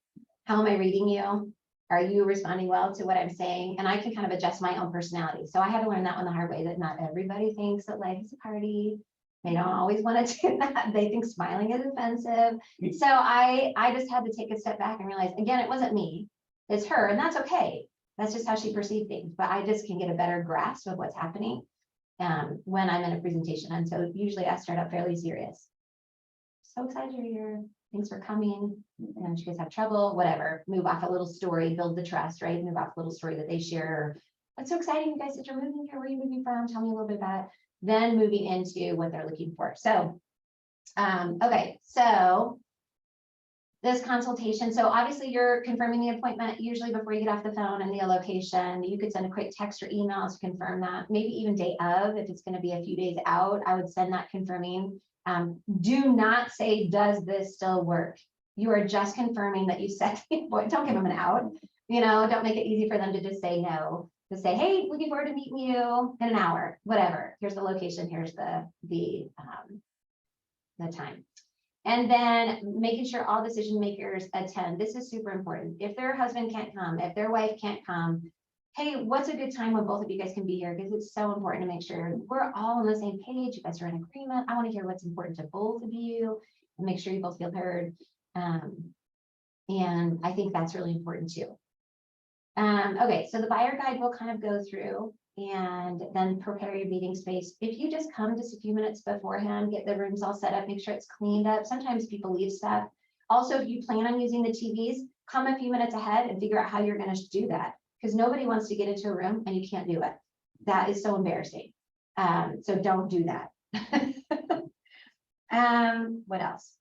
How am I reading you? Are you responding well to what I'm saying? And I can kind of adjust my own personality. So I had to learn that one the hard way, that not everybody thinks that life is a party. They don't always want to do that. They think smiling is offensive. So I just had to take a step back and realize, again, it wasn't me, it's her, and that's okay. That's just how she perceived things. But I just can get a better grasp of what's happening when I'm in a presentation. And so usually I start out fairly serious. So excited you're here. Thanks for coming. And you guys have trouble, whatever. Move off a little story, build the trust, right? Move off a little story that they share. That's so exciting, you guys, that you're moving here. Where are you moving from? Tell me a little bit about it. Then moving into what they're looking for. So, okay, so this consultation, so obviously you're confirming the appointment usually before you get off the phone and the location. You could send a quick text or email to confirm that, maybe even day of, if it's gonna be a few days out, I would send that confirming. Do not say, does this still work? You are just confirming that you set the appointment. Don't give them an out, don't make it easy for them to just say no. Just say, hey, looking forward to meeting you in an hour, whatever. Here's the location, here's the time. And then making sure all decision makers attend. This is super important. If their husband can't come, if their wife can't come, hey, what's a good time when both of you guys can be here? Because it's so important to make sure we're all on the same page. You guys are in agreement. I want to hear what's important to both of you and make sure you both feel heard. And I think that's really important too. Okay, so the buyer guide will kind of go through and then prepare your meeting space. If you just come just a few minutes beforehand, get the rooms all set up, make sure it's cleaned up. Sometimes people leave stuff. Also, if you plan on using the TVs, come a few minutes ahead and figure out how you're going to do that, because nobody wants to get into a room and you can't do it. That is so embarrassing. So don't do that. What else?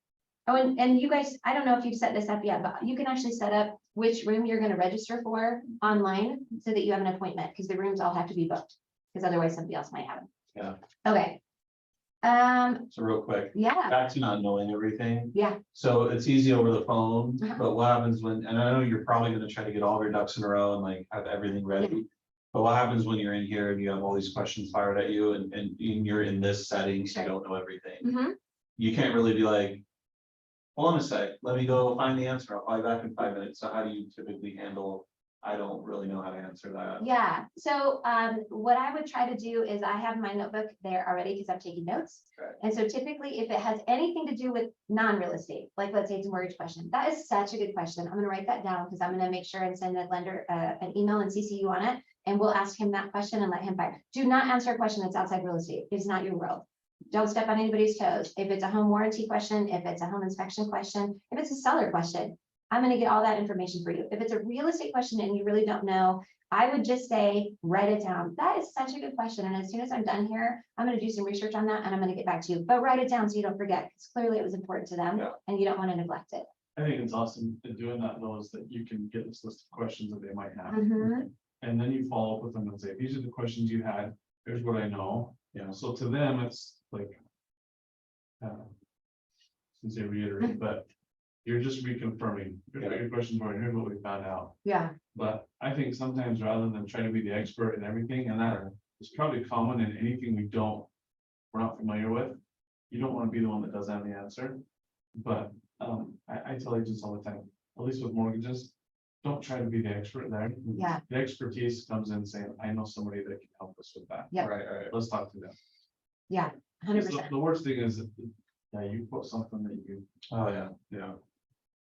Oh, and you guys, I don't know if you've set this up yet, but you can actually set up which room you're going to register for online so that you have an appointment, because the rooms all have to be booked, because otherwise somebody else might have them. Yeah. Okay. So real quick, Yeah, back to not knowing everything. yeah, So it's easy over the phone, Uh-huh. but what happens when, and I know you're probably gonna try to get all of your ducks in a row and like have everything ready. But what happens when you're in here and you have all these questions fired at you and you're in this setting, so you don't know everything? mhm. You can't really be like, hold on a sec, let me go find the answer. I'll be back in 5 minutes. So how do you typically handle, I don't really know how to answer that. Yeah. So what I would try to do is I have my notebook there already because I'm taking notes. Okay. And so typically if it has anything to do with non-real estate, like let's say it's a mortgage question, that is such a good question. I'm going to write that down because I'm going to make sure and send the lender an email and CC you on it. And we'll ask him that question and let him fire. Do not answer a question that's outside real estate. It's not your world. Don't step on anybody's toes. If it's a home warranty question, if it's a home inspection question, if it's a seller question, I'm going to get all that information for you. If it's a real estate question and you really don't know, I would just say, write it down. That is such a good question. And as soon as I'm done here, I'm going to do some research on that and I'm going to get back to you, but write it down so you don't forget, because clearly it was important to them and you don't want to neglect it. I think it's awesome in doing that, though, is that you can get this list of questions that they might have. Mhm. And then you follow up with them and say, these are the questions you had, here's what I know. Yeah. So to them, it's like, since they reiterate, but you're just reconfirming, here's what your questions were, and here's what we found out. Yeah. But I think sometimes rather than trying to be the expert in everything, and that is probably common in anything we're not familiar with. You don't want to be the one that doesn't have the answer. But I tell agents all the time, at least with mortgages, don't try to be the expert there. Yeah. The expertise comes in saying, I know somebody that can help us with that. Yep. Right. Let's talk to them. Yeah. 100%. The worst thing is, yeah, you put something that you Oh, yeah, yeah.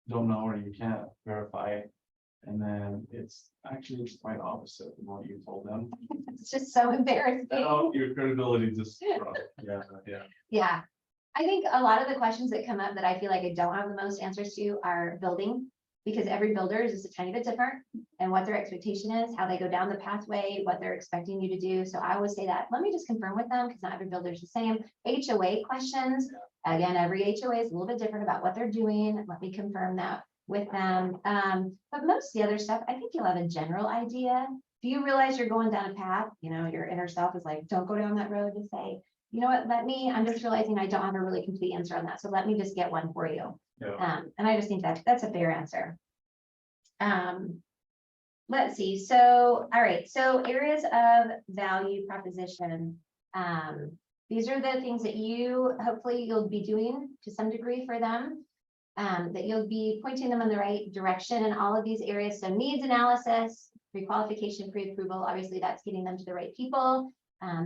don't know or you can't verify. And then it's quite opposite from what you told them. It's just so embarrassing. Now your credibility just dropped. Yeah, yeah. Yeah. I think a lot of the questions that come up that I feel like I don't have the most answers to are building, because every builder is just a tiny bit different and what their expectation is, how they go down the pathway, what they're expecting you to do. So I always say that, let me just confirm with them, because not every builder is the same. HOA questions, again, every HOA is a little bit different about what they're doing. Let me confirm that with them. But most of the other stuff, I think you'll have a general idea. If you realize you're going down a path, your inner self is like, don't go down that road, to say, you know what, I'm just realizing I don't have a really complete answer on that. So let me just get one for you. Yeah. And I just think that's a fair answer. Let's see. So, all right. So areas of value proposition. These are the things that hopefully you'll be doing to some degree for them, that you'll be pointing them in the right direction in all of these areas. So needs analysis, pre-qualification, pre-approval, obviously that's getting them to the right people,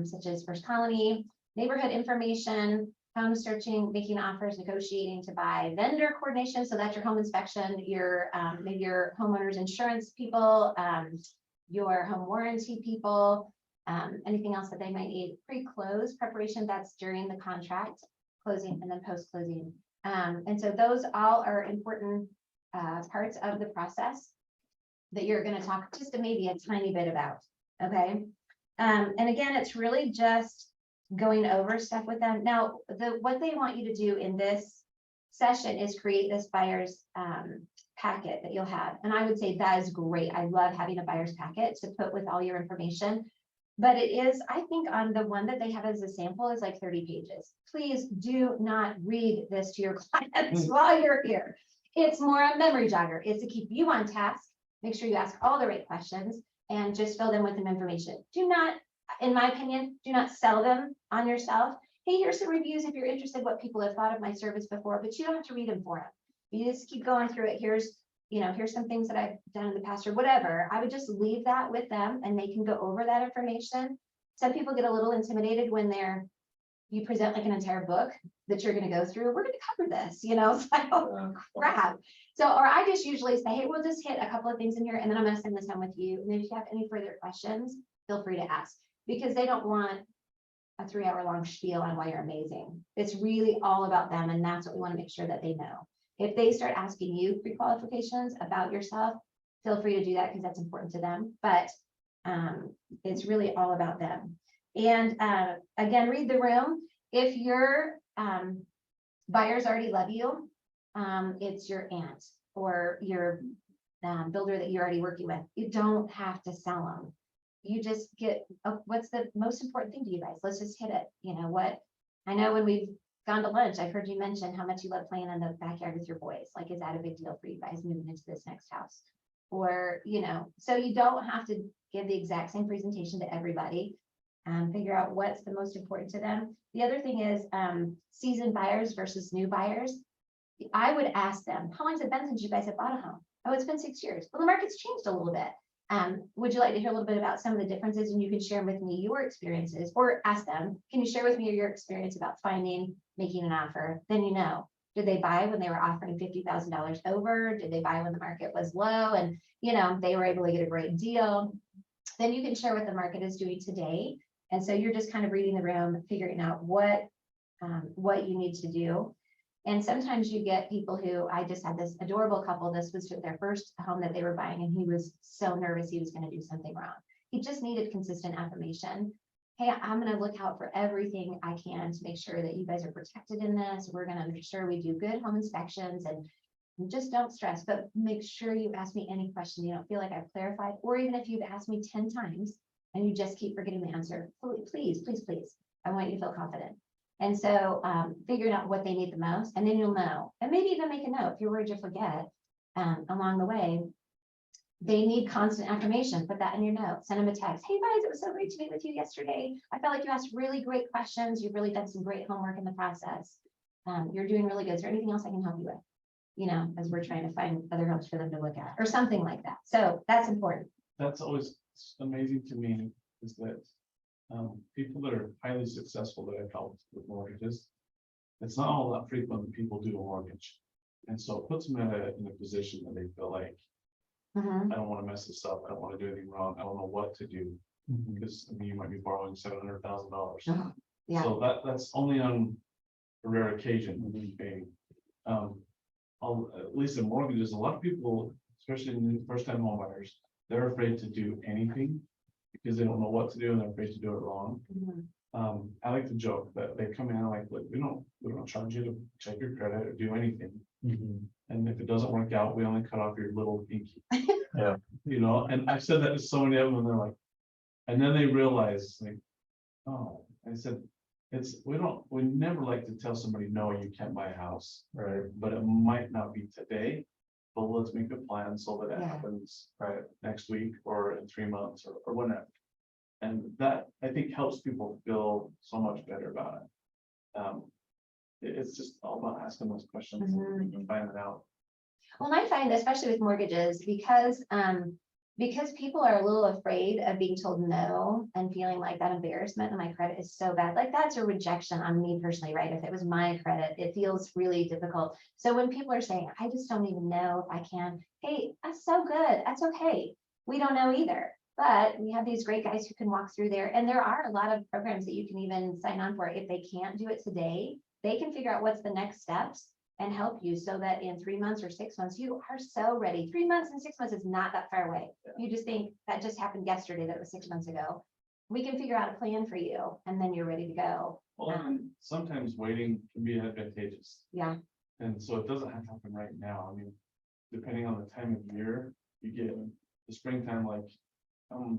such as First Colony, neighborhood information, home searching, making offers, negotiating to buy, vendor coordination. So that's your home inspection, your maybe your homeowner's insurance people, your home warranty people, anything else that they might need. Pre-close preparation, that's during the contract closing and then post-closing. And so those all are important parts of the process that you're going to talk just maybe a tiny bit about. Okay. And again, it's really just going over stuff with them. Now, what they want you to do in this session is create this buyer's packet that you'll have. And I would say that is great. I love having a buyer's packet to put with all your information. But it is, I think on the one that they have as a sample is like 30 pages. Please do not read this to your clients while you're here. It's more a memory jogger. It's to keep you on task. Make sure you ask all the right questions and just fill them with some information. Do not, in my opinion, do not sell them on yourself. Hey, here's some reviews if you're interested what people have thought of my service before, but you don't have to read them for them. You just keep going through it. Here's some things that I've done in the past or whatever. I would just leave that with them and they can go over that information. Some people get a little intimidated when you present like an entire book that you're going to go through. We're going to cover this, it's like, oh crap. So, or I just usually say, hey, we'll just hit a couple of things in here and then I'm going to send this home with you. And if you have any further questions, feel free to ask, because they don't want a 3-hour long spiel on why you're amazing. It's really all about them. And that's what we want to make sure that they know. If they start asking you pre-qualifications about yourself, feel free to do that because that's important to them. But it's really all about them. And again, read the room. If your buyers already love you, it's your aunt or your builder that you're already working with. You don't have to sell them. You just get, what's the most important thing to you guys? Let's just hit it. What I know when we've gone to lunch, I've heard you mention how much you love playing in the backyard with your boys. Like, is that a big deal for you guys moving into this next house? Or, so you don't have to give the exact same presentation to everybody. Figure out what's the most important to them. The other thing is seasoned buyers versus new buyers. I would ask them, how long has it been since you guys have bought a home? Oh, it's been 6 years. Well, the market's changed a little bit. Would you like to hear a little bit about some of the differences? And you can share with me your experiences, or ask them, can you share with me your experience about making an offer? Then did they buy when they were offering $50,000 over? Did they buy when the market was low and they were able to get a great deal? Then you can share what the market is doing today. And so you're just kind of reading the room, figuring out what you need to do. And sometimes you get people who, I just had this adorable couple, this was their first home that they were buying, and he was so nervous he was going to do something wrong. He just needed consistent affirmation. Hey, I'm going to look out for everything I can to make sure that you guys are protected in this. We're going to make sure we do good home inspections and just don't stress, but make sure you ask me any question you don't feel like I've clarified, or even if you've asked me 10 times and you just keep forgetting the answer, please, please, please, I want you to feel confident. And so figuring out what they need the most, and then you'll know, and maybe even make a note if you're worried you'll forget along the way. They need constant affirmation. Put that in your note. Send them a text. Hey guys, it was so great to meet with you yesterday. I felt like you asked really great questions. You've really done some great homework in the process. You're doing really good. Is there anything else I can help you with? As we're trying to find other homes for them to look at or something like that. So that's important. That's always amazing to me, is that people that are highly successful that I've helped with mortgages, it's not all that frequent that people do a mortgage. And so it puts them in a position that they feel like, Mhm. I don't want to mess this up. I don't want to do anything wrong. I don't know what to do, because you might be borrowing $700,000. Oh, yeah. So that's only on a rare occasion. Okay. At least in mortgages, a lot of people, especially in first-time homebuyers, they're afraid to do anything because they don't know what to do and they're afraid to do it wrong. Mhm. I like to joke that they come in like, look, we don't charge you to check your credit or do anything. And if it doesn't work out, we only cut off your little pinky. Yeah. And I've said that to so many of them, and they're like, and then they realize, like, oh, I said, we never like to tell somebody, no, you can't buy a house, Right. but it might not be today, but let's make a plan so that it Yeah. happens next week or in 3 months or whenever. And that, I think, helps people feel so much better about it. It's just all about asking those questions and finding out. Well, and I find, especially with mortgages, because people are a little afraid of being told no and feeling like that embarrassment and my credit is so bad, like that's a rejection on me personally, right? If it was my credit, it feels really difficult. So when people are saying, I just don't even know if I can, hey, that's so good. That's okay. We don't know either, but we have these great guys who can walk through there. And there are a lot of programs that you can even sign on for. If they can't do it today, they can figure out what's the next steps and help you so that in 3 months or 6 months, you are so ready. 3 months and 6 months is not that far away. You just think that just happened yesterday, that was 6 months ago. We can figure out a plan for you and then you're ready to go. Well, and sometimes waiting can be advantageous. Yeah. And so it doesn't have to happen right now. I mean, depending on the time of year, you get the springtime, like,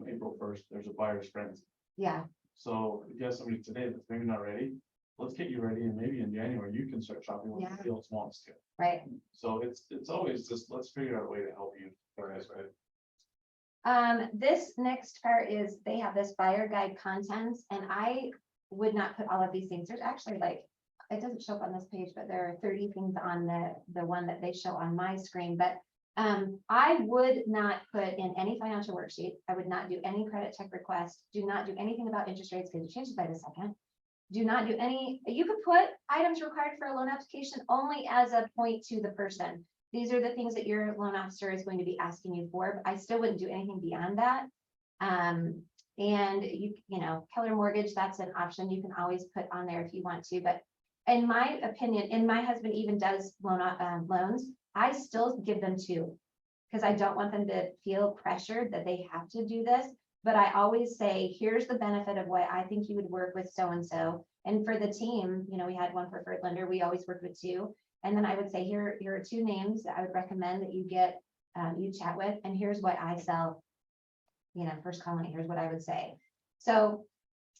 April 1st, there's a buyer's frenzy. Yeah, So if you have somebody today that's maybe not ready, let's get you ready, and maybe in January, you can start shopping when Yeah. somebody else wants to. right. So it's always just, let's figure out a way to help you. Guys, right? This next part is they have this buyer guide contents, and I would not put all of these things. There's actually like, it doesn't show up on this page, but there are 30 things on the one that they show on my screen, but I would not put in any financial worksheet. I would not do any credit check request. Do not do anything about interest rates because it changes by the second. Do not do any, you could put items required for a loan application only as a point to the person. These are the things that your loan officer is going to be asking you for, but I still wouldn't do anything beyond that. And you know, Keller Mortgage, that's an option you can always put on there if you want to, but in my opinion, and my husband even does loans, I still give them two, because I don't want them to feel pressured that they have to do this. But I always say, here's the benefit of why I think you would work with so-and-so. And for the team, you know, we had one preferred lender, we always work with two. And then I would say, here are two names that I would recommend that you get, you chat with, and here's what I sell. You know, first colony, here's what I would say. So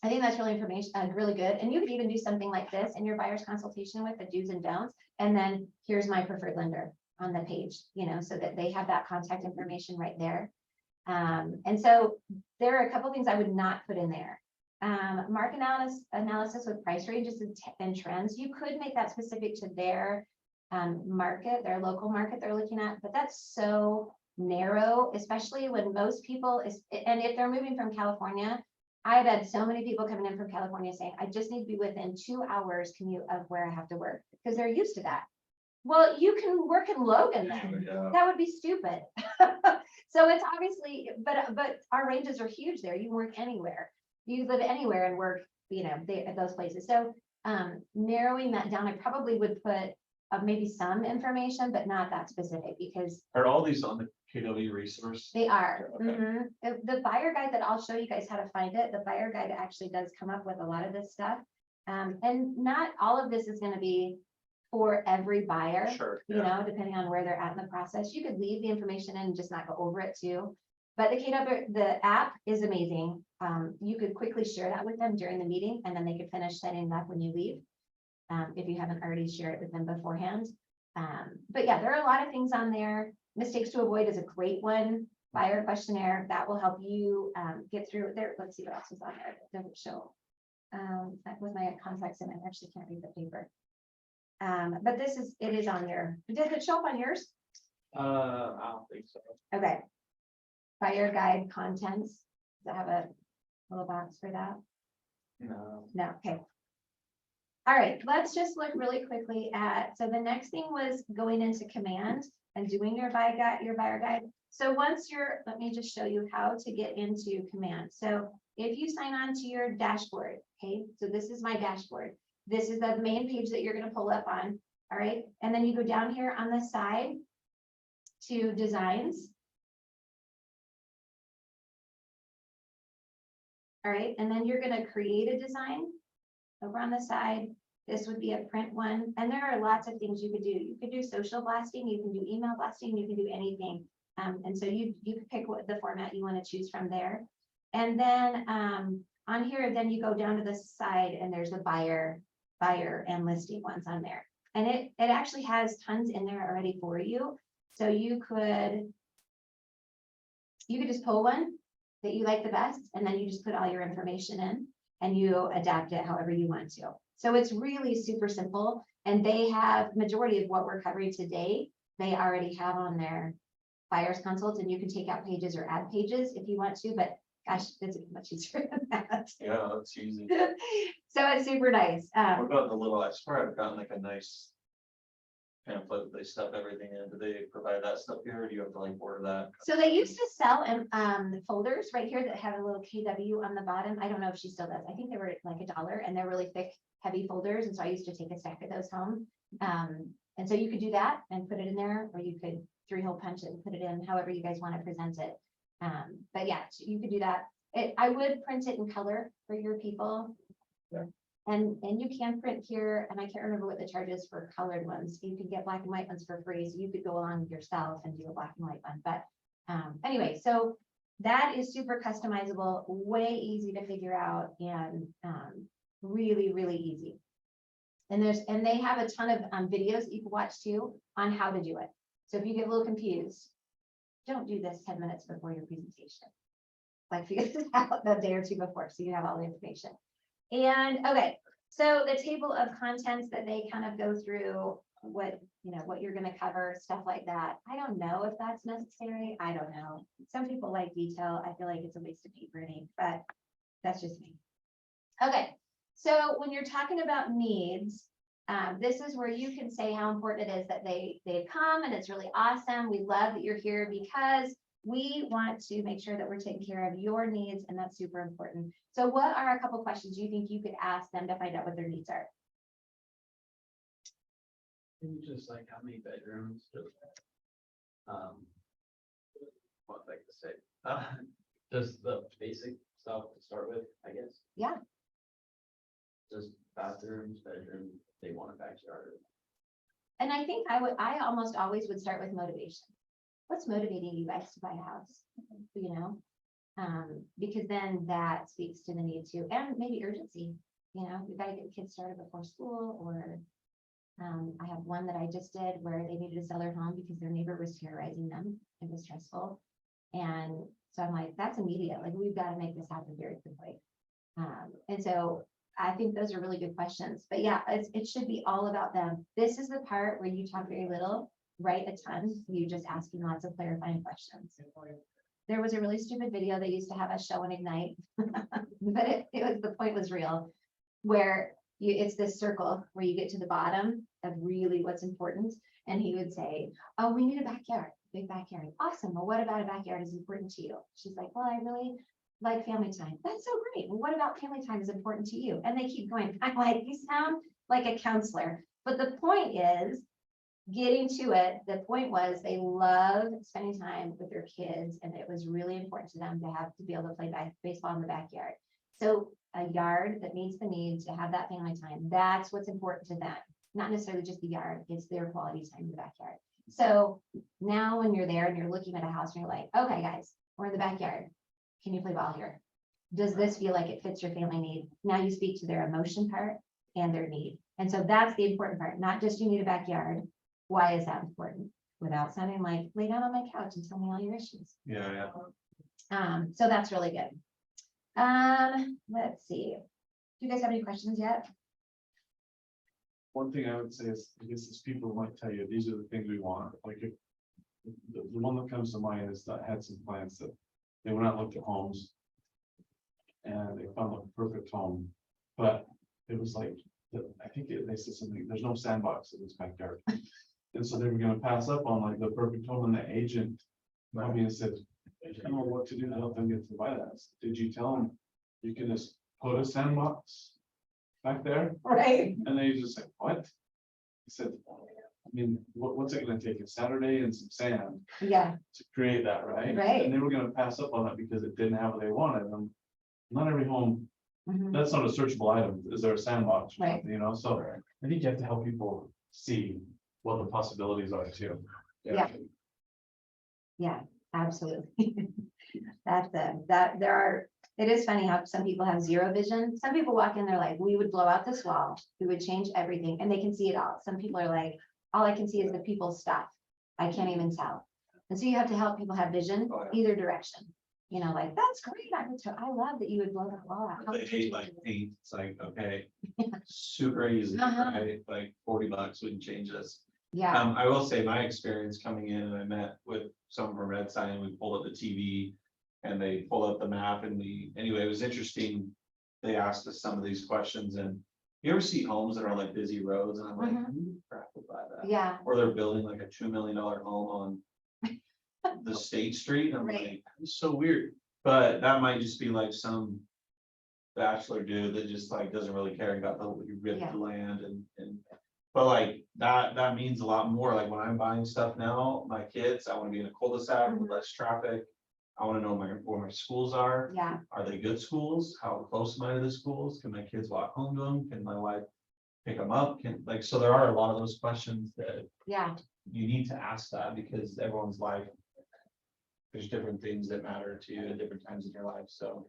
I think that's really information, really good. And you could even do something like this in your buyer's consultation with the do's and don'ts. And then here's my preferred lender on the page, you know, so that they have that contact information right there. And so there are a couple things I would not put in there. Market analysis with price ranges and trends. You could make that specific to their market, their local market they're looking at, but that's so narrow, especially when most people and if they're moving from California. I've had so many people coming in from California saying, I just need to be within 2 hours commute of where I have to work, because they're used to that. Well, you can work in Logan then. Yeah. That would be stupid. So it's obviously, but our ranges are huge there. You can work anywhere. You live anywhere and work, you know, at those places. So narrowing that down, I probably would put maybe some information, but not that specific, because Are all these on the KW resource? they are. Okay. Mhm. The buyer guide that I'll show you guys how to find it, the buyer guide actually does come up with a lot of this stuff. And not all of this is going to be for every buyer. Sure. You know, depending on where they're at in the process. You could leave the information in and just not go over it too. But the KW, the app is amazing. You could quickly share that with them during the meeting, and then they could finish setting it up when you leave. If you haven't already shared it with them beforehand. But yeah, there are a lot of things on there. Mistakes to avoid is a great one. Buyer questionnaire, that will help you get through there. Let's see what else is on there that doesn't show. That was my contacts in, I actually can't read the paper. But it is on there. Does it show up on yours? I don't think so. Okay. Buyer guide contents. Does it have a little box for that? No. No, okay. All right, let's just look really quickly at, so the next thing was going into command and doing your buyer guide. So once let me just show you how to get into command. So if you sign on to your dashboard, okay, so this is my dashboard. This is the main page that you're going to pull up on. All right, and then you go down here on the side to designs. All right, and then you're going to create a design. Over on the side, this would be a print one. And there are lots of things you could do. You could do social blasting, you can do email blasting, you can do anything. And so you could pick what the format you want to choose from there. And then on here, then you go down to the side and there's the buyer and listing ones on there. And it actually has tons in there already for you. So you could just pull one that you like the best, and then you just put all your information in. And you adapt it however you want to. So it's really super simple. And they have majority of what we're covering today, they already have on their buyer's consult, and you can take out pages or add pages if you want to, but gosh, it's much easier than that. Yeah, that's easy. So it's super nice. What about the little, I swear I've gotten like a nice pamphlet, they stuff everything in. Do they provide that stuff here, or do you have to like order that? So they used to sell folders right here that have a little KW on the bottom. I don't know if she still does. I think they were like $1 and they're really thick, heavy folders. And so I used to take a stack of those home. And so you could do that and put it in there, or you could 3-hole punch it and put it in however you guys want to present it. But yeah, you could do that. I would print it in color for your people. Yeah. And you can print here, and I can't remember what the charge is for colored ones. You can get black and white ones for free, so you could go along yourself and do a black and white one. But anyway, so that is super customizable, way easy to figure out, and really, really easy. And they have a ton of videos that you can watch too on how to do it. So if you get a little confused, don't do this 10 minutes before your presentation. Like figure this out the day or two before, so you have all the information. And okay, so the table of contents that they kind of go through, what you're going to cover, stuff like that. I don't know if that's necessary. I don't know. Some people like detail. I feel like it's a waste of paper and ink, but that's just me. Okay, so when you're talking about needs, this is where you can say how important it is that they come, and it's really awesome. We love that you're here because we want to make sure that we're taking care of your needs, and that's super important. So what are a couple questions you think you could ask them to find out what their needs are? Maybe just like how many bedrooms? What I'd like to say, just the basic stuff to start with, I guess. Yeah. Just bathrooms, bedroom, they want a backyard. And I think I almost always would start with motivation. What's motivating you guys to buy a house? Because then that speaks to the need too, and maybe urgency. We've got to get the kids started before school, or I have one that I just did where they needed to sell their home because their neighbor was terrorizing them. It was stressful. And so I'm like, that's immediate. Like, we've got to make this happen very quickly. And so I think those are really good questions. But yeah, it should be all about them. This is the part where you talk very little, write a ton. You just asking lots of clarifying questions. There was a really stupid video they used to have us show on Ignite, but the point was real, where it's this circle where you get to the bottom of really what's important. And he would say, oh, we need a backyard, big backyard. Awesome. Well, what about a backyard is important to you? She's like, well, I really like family time. That's so great. Well, what about family time is important to you? And they keep going. I'm like, you sound like a counselor. But the point is, getting to it, the point was they love spending time with their kids, and it was really important to them to be able to play baseball in the backyard. So a yard that meets the needs to have that family time, that's what's important to them. Not necessarily just the yard, it's their quality time in the backyard. So now when you're there and you're looking at a house and you're like, okay, guys, we're in the backyard. Can you play ball here? Does this feel like it fits your family need? Now you speak to their emotion part and their need. And so that's the important part, not just you need a backyard. Why is that important? Without sounding like, lay down on my couch and tell me all your issues. Yeah. So that's really good. Let's see. Do you guys have any questions yet? One thing I would say is, I guess is people might tell you, these are the things we want. Like if the one that comes to mind is that had some plans that they went out and looked at homes. And they found the perfect home, but it was like, I think they said something, there's no sandbox in this backyard. And so they were gonna pass up on like the perfect home, and the agent called me and said, I don't know what to do to help them get to buy that. Did you tell them you can just put a sandbox back there? Right. And they just said, what? He said, I mean, what's it gonna take? A Saturday and some sand Yeah. to create that, right? Right. And they were gonna pass up on it because it didn't have what they wanted. And not every home, Mhm. that's not a searchable item. Is there a sandbox? or Right. something, so I think you have to help people see what the possibilities are too. Yeah, absolutely. It is funny how some people have zero vision. Some people walk in, they're like, we would blow out this wall, we would change everything, and they can see it all. Some people are like, all I can see is the people's stuff. I can't even tell. And so you have to help people have vision either direction. Like, that's great. I love that you would blow that wall out. How They would hate you like do paint. It's like, okay, super easy, Uh-huh. right? Like $40, we can change this. it? Yeah, I will say my experience coming in, I met with someone from Red Sign, we pulled up the TV and they pulled up the map, and anyway, it was interesting. They asked us some of these questions, and you ever see homes that are like busy roads, and I'm like, Mhm. who the crap would buy that? yeah, Or they're building like a $2 million home on the State Street. I'm Right. like, it's so weird, but that might just be like some bachelor dude that just like doesn't really care about you rip Yeah. the land and. But like that means a lot more. Like when I'm buying stuff now, my kids, I want to be in a cul-de-sac with Mhm. less traffic. I wanna know where my schools are. Yeah, Are they good schools? How close am I to the schools? Can my kids walk home to them? Can my wife pick them up? So there are a lot of those questions that yeah, you need to ask that because everyone's life. There's different things that matter to you at different times in your life, so.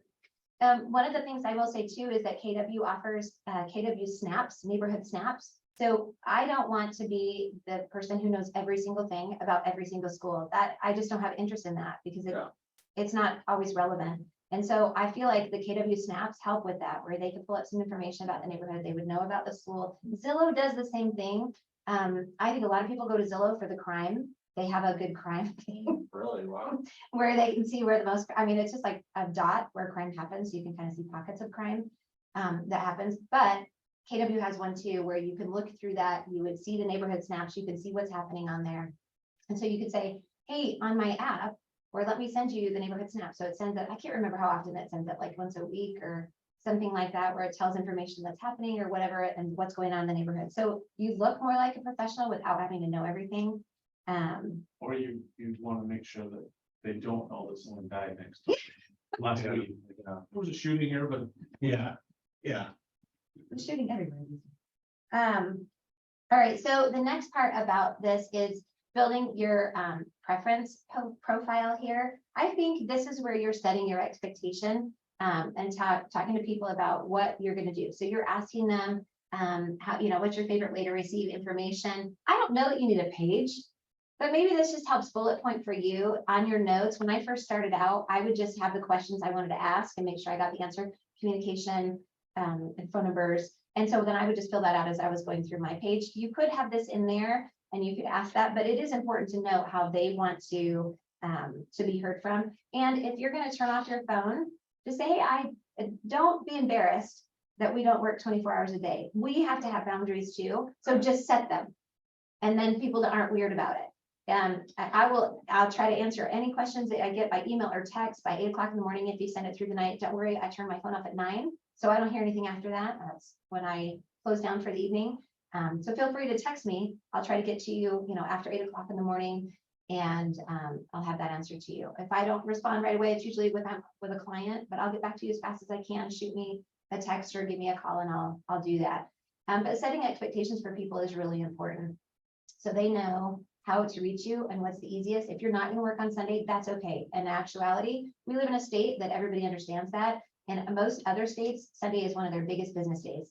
one of the things I will say too is that KW offers KW snaps, neighborhood snaps. So I don't want to be the person who knows every single thing about every single school. That I just don't have interest in that because Yeah. it's not always relevant. And so I feel like the KW snaps help with that, where they can pull up some information about the neighborhood. They would know about the school. Zillow does the same thing. I think a lot of people go to Zillow for the crime. They have a good crime thing Really, wow. where they can see where the most, I mean, it's just like a dot where crime happens. So you can kind of see pockets of crime that happens. But KW has one too, where you can look through that. You would see the neighborhood snaps. You can see what's happening on there. And so you could say, hey, on my app, or let me send you the neighborhood snap. So it sends it, I can't remember how often it sends it, like once a week or something like that, where it tells information that's happening or whatever, and what's going on in the neighborhood. So you look more like a professional without having to know everything. Or you want to make sure that they don't know that someone died next to them. Last Yeah. week, there was a shooting here, but Yeah, I'm shooting everywhere. All right, so the next part about this is building your preference profile here. I think this is where you're setting your expectation and talking to people about what you're going to do. So you're asking them how, what's your favorite way to receive information? I don't know that you need a page, but maybe this just helps bullet point for you on your notes. When I first started out, I would just have the questions I wanted to ask and make sure I got the answer, communication, and phone numbers. And so then I would just fill that out as I was going through my page. You could have this in there and you could ask that, but it is important to know how they want to be heard from. And if you're going to turn off your phone, just say, hey, don't be embarrassed that we don't work 24 hours a day. We have to have boundaries too. So just set them. And then people that aren't weird about it. I'll try to answer any questions that I get by email or text by 8 o'clock in the morning. If you send it through the night, don't worry, I turn my phone off at 9. So I don't hear anything after that. That's when I close down for the evening. So feel free to text me. I'll try to get to you, after 8 o'clock in the morning, and I'll have that answer to you. If I don't respond right away, it's usually with a client, but I'll get back to you as fast as I can. Shoot me a text or give me a call and I'll do that. But setting expectations for people is really important. So they know how to reach you and what's the easiest. If you're not going to work on Sunday, that's okay. In actuality, we live in a state that everybody understands that. And in most other states, Sunday is one of their biggest business days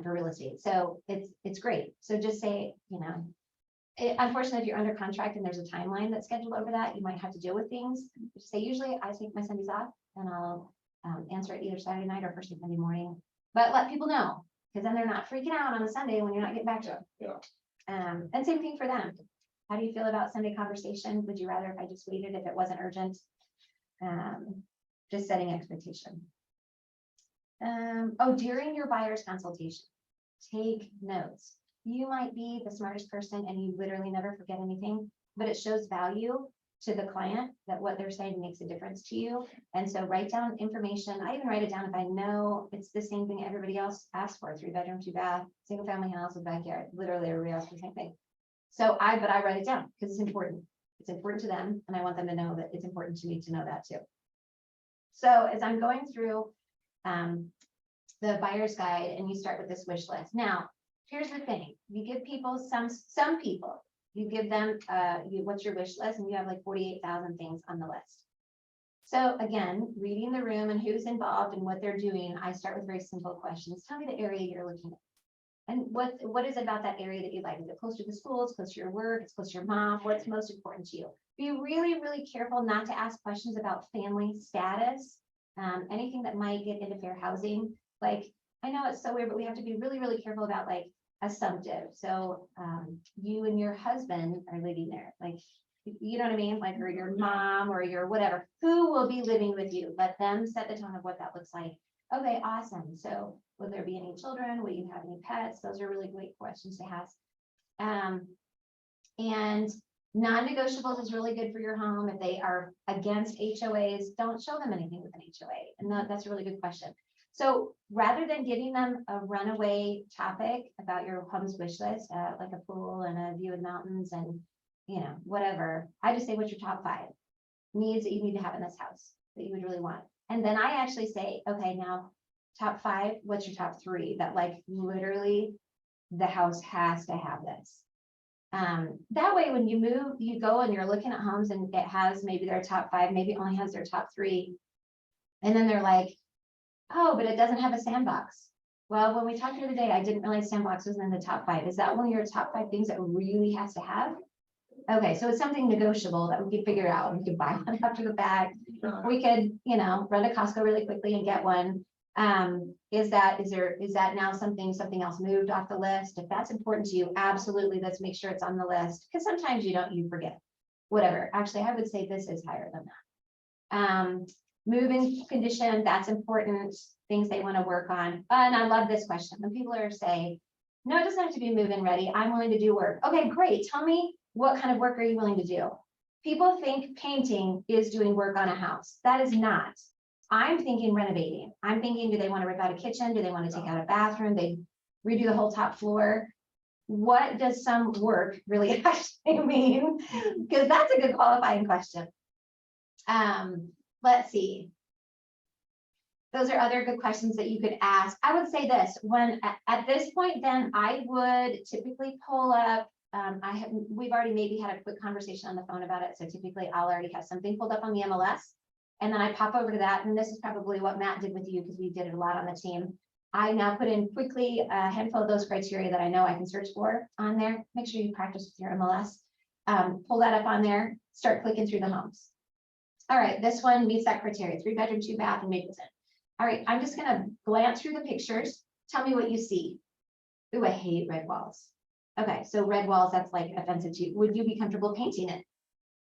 for real estate. So it's great. So just say, unfortunately, if you're under contract and there's a timeline that's scheduled over that, you might have to deal with things. Just say, usually I take my Sundays off and I'll answer it either Saturday night or first thing Monday morning. But let people know, because then they're not freaking out on a Sunday when you're not getting back to them. Yeah. And same thing for them. How do you feel about Sunday conversation? Would you rather if I just waited if it wasn't urgent? Just setting expectation. During your buyer's consultation, take notes. You might be the smartest person and you literally never forget anything, but it shows value to the client that what they're saying makes a difference to you. And so write down information. I even write it down if I know it's the same thing everybody else asks for: 3-bedroom, 2-bath, single family house with backyard. Literally everybody else the same thing. So I write it down because it's important. It's important to them. And I want them to know that it's important to me to know that too. So as I'm going through the buyer's guide and you start with this wish list. Now, here's the thing. You give people some people, you give them what's your wish list, and you have like 48,000 things on the list. So again, reading the room and who's involved and what they're doing, I start with very simple questions. Tell me the area you're looking at. And what is it about that area that you like? Is it close to the schools, close to your work, it's close to your mom? What's most important to you? Be really, really careful not to ask questions about family status, anything that might get into fair housing. Like, I know it's so weird, but we have to be really, really careful about like assumptive. So you and your husband are living there, like, you know what I mean? Like, or your mom or your whatever, who will be living with you? Let them set the tone of what that looks like. Okay, awesome. So will there be any children? Will you have any pets? Those are really great questions to ask. And non-negotiables is really good for your home. If they are against HOAs, don't show them anything with an HOA. And that's a really good question. So rather than giving them a runaway topic about your home's wish list, like a pool and a view of mountains and whatever, I just say, what's your top 5? needs that you need to have in this house that you would really want. And then I actually say, okay, now top 5, what's your top 3 that like literally the house has to have this. That way, when you move, you go and you're looking at homes and it has maybe their top 5, maybe it only has their top 3. And then they're like, oh, but it doesn't have a sandbox. Well, when we talked the other day, I didn't realize sandbox was in the top 5. Is that one of your top 5 things that really has to have? Okay, so it's something negotiable that we could figure out. We could buy one after the fact. We could, you know, run to Costco really quickly and get one. Is that now something else moved off the list? If that's important to you, absolutely, let's make sure it's on the list. Because sometimes you forget, whatever. Actually, I would say this is higher than that. Moving condition, that's important, things they want to work on. And I love this question. When people are saying, no, it doesn't have to be move-in ready. I'm willing to do work. Okay, great. Tell me, what kind of work are you willing to do? People think painting is doing work on a house. That is not. I'm thinking renovating. I'm thinking, do they want to rip out a kitchen? Do they want to take out a bathroom? They redo the whole top floor? What does some work really actually mean? Because that's a good qualifying question. Let's see. Those are other good questions that you could ask. I would say this, when at this point, then I would typically pull up, we've already maybe had a quick conversation on the phone about it. So typically I'll already have something pulled up on the MLS. And then I pop over to that. And this is probably what Matt did with you because we did it a lot on the team. I now put in quickly a handful of those criteria that I know I can search for on there. Make sure you practice with your MLS. Pull that up on there, start clicking through the homes. All right, this one meets that criteria, 3-bedroom, 2-bath in Mapleton. All right, I'm just gonna glance through the pictures. Tell me what you see. Ooh, I hate red walls. Okay, so red walls, that's like offensive to you. Would you be comfortable painting it?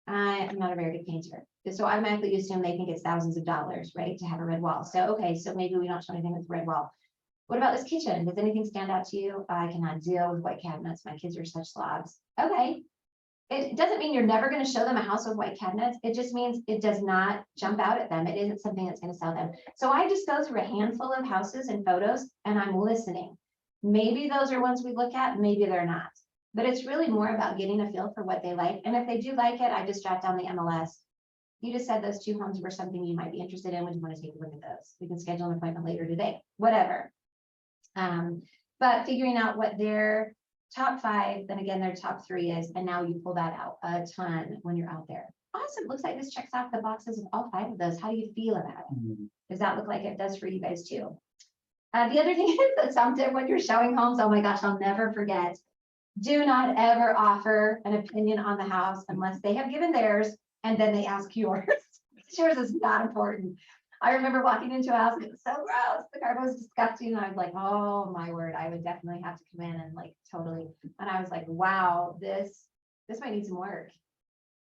I'm not a very good painter. So automatically you assume they think it's thousands of dollars, right, to have a red wall. So, okay, so maybe we don't show anything with red wall. What about this kitchen? Does anything stand out to you? I cannot deal with white cabinets. My kids are such slobs. Okay. It doesn't mean you're never going to show them a house with white cabinets. It just means it does not jump out at them. It isn't something that's going to sell them. So I just go through a handful of houses and photos and I'm listening. Maybe those are ones we look at, maybe they're not. But it's really more about getting a feel for what they like. And if they do like it, I just jot down the MLS. You just said those 2 homes were something you might be interested in. Would you want to take a look at those? We can schedule an appointment later today, whatever. But figuring out what their top 5, then again, their top 3 is, and now you pull that out a ton when you're out there. Awesome. Looks like this checks off the boxes of all 5 of those. How do you feel about it? Does that look like it does for you guys too? The other thing is that sometimes when you're showing homes, oh my gosh, I'll never forget. Do not ever offer an opinion on the house unless they have given theirs and then they ask yours. Yours is not important. I remember walking into a house and it was so gross. The carpet was disgusting. And I was like, oh my word, I would definitely have to come in and like totally. And I was like, wow, this might need some work.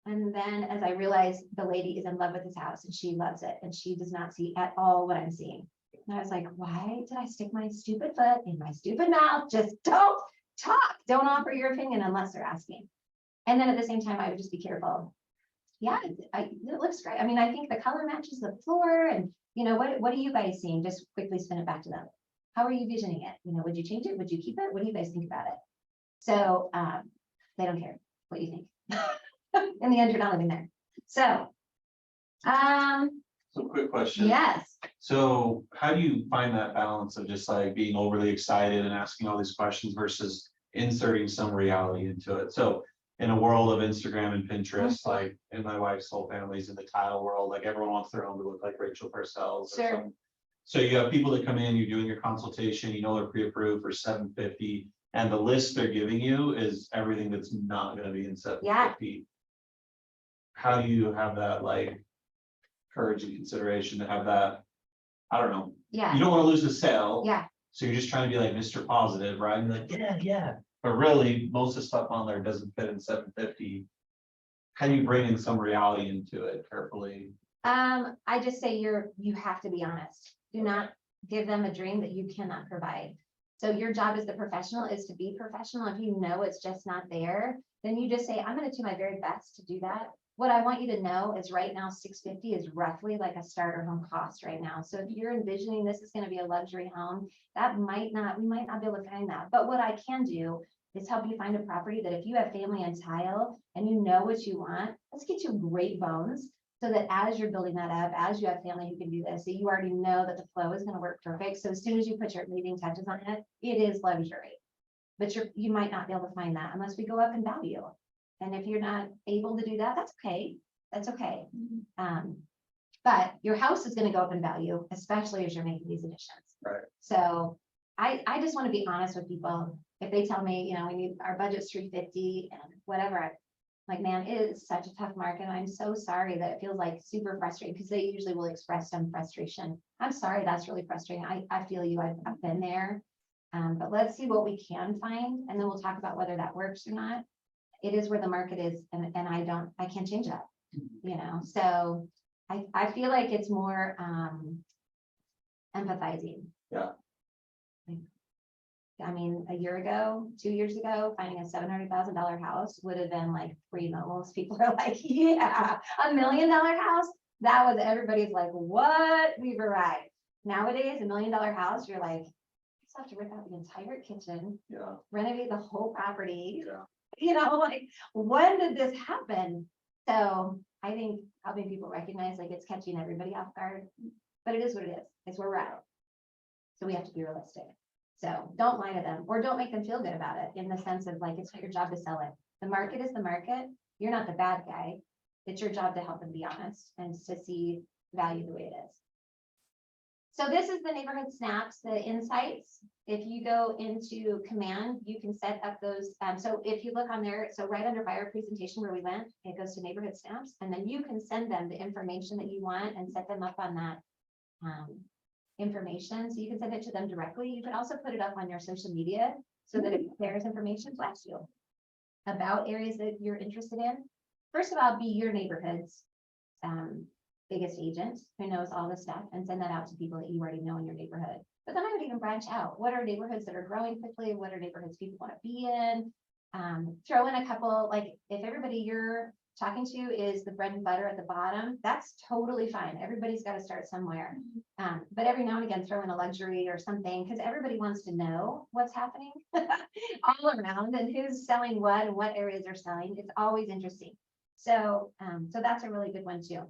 And then as I realized the lady is in love with this house and she loves it and she does not see at all what I'm seeing. And I was like, why did I stick my stupid foot in my stupid mouth? Just don't talk. Don't offer your opinion unless they're asking. And then at the same time, I would just be careful. Yeah, it looks great. I mean, I think the color matches the floor and, you know, what are you guys seeing? Just quickly spin it back to them. How are you visioning it? You know, would you change it? Would you keep it? What do you guys think about it? So they don't care what you think. In the end, you're not living there. So, So quick question. yes. So how do you find that balance of just like being overly excited and asking all these questions versus inserting some reality into it? So in a world of Instagram and Pinterest, like, and my wife's whole family's in the tile world, like everyone wants their home to look like Rachel Parcells. Sure. Or something. So you have people that come in, you're doing your consultation, you know, they're pre-approved for $750, and the list they're giving you is everything that's not going to be in $750. Yeah. How do you have that like courage and consideration to have that? I don't know. Yeah. You don't want to lose the sale. Yeah. So you're just trying to be like Mr. Positive, right? And like, yeah. But really, most of the stuff on there doesn't fit in $750. How do you bring in some reality into it carefully? I just say you have to be honest. Do not give them a dream that you cannot provide. So your job as the professional is to be professional. If you know it's just not there, then you just say, I'm going to do my very best to do that. What I want you to know is right now, $650 is roughly like a starter home cost right now. So if you're envisioning this is going to be a luxury home, we might not be able to find that. But what I can do is help you find a property that if you have family and tile and you know what you want, let's get you great bones. So that as you're building that up, as you have family who can do this, so you already know that the flow is gonna work perfect. So as soon as you put your leading touches on it, it is luxury. But you might not be able to find that unless we go up in value. And if you're not able to do that, that's okay. That's okay. But your house is gonna go up in value, especially as you're making these additions. Right. So I just wanna be honest with people. If they tell me, we need, our budget's 350 and whatever, like, man, it is such a tough market. I'm so sorry that it feels like super frustrating because they usually will express some frustration. I'm sorry, that's really frustrating. I feel you, I've been there. But let's see what we can find, and then we'll talk about whether that works or not. It is where the market is, and I can't change that, so I feel like it's more empathizing. Yeah. I mean, a year ago, 2 years ago, finding a $700,000 house would have been like primo. Most people are like, yeah, $1 million house. That was, everybody's like, what? We've arrived. Nowadays, $1 million house, you're like, I still have to rip out the entire kitchen, Yeah, renovate the whole property. yeah. Like, when did this happen? So I think helping people recognize, like, it's catching everybody off guard, but it is what it is. It's where we're at. So we have to be realistic. So don't lie to them, or don't make them feel good about it, in the sense of, like, it's not your job to sell it. The market is the market. You're not the bad guy. It's your job to help them be honest and to see value the way it is. So this is the neighborhood snaps, the insights. If you go into command, you can set up those. So if you look on there, so right under buyer presentation where we went, it goes to neighborhood snaps, and then you can send them the information that you want and set them up on that information. So you can send it to them directly. You can also put it up on your social media so that if there's information flash you about areas that you're interested in. First of all, be your neighborhood's biggest agent who knows all this stuff, and send that out to people that you already know in your neighborhood. But then I would even branch out. What are neighborhoods that are growing quickly? What are neighborhoods people want to be in? Throw in a couple, like, if everybody you're talking to is the bread and butter at the bottom, that's totally fine. Everybody's got to start somewhere. But every now and again, throw in a luxury or something, because everybody wants to know what's happening all around and who's selling what and what areas are selling. It's always interesting. So, so that's a really good one too.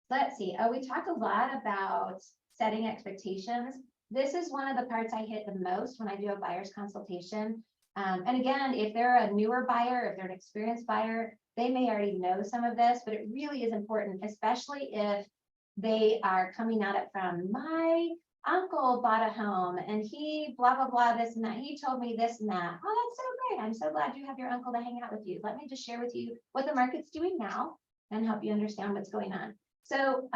Let's see. We talk a lot about setting expectations. This is one of the parts I hit the most when I do a buyer's consultation. And again, if they're a newer buyer, if they're an experienced buyer, they may already know some of this, but it really is important, especially if they are coming at it from, my uncle bought a home and he blah, blah, blah, this and that. He told me this and that. Oh, that's so great. I'm so glad you have your uncle to hang out with you. Let me just share with you what the market's doing now and help you understand what's going on. So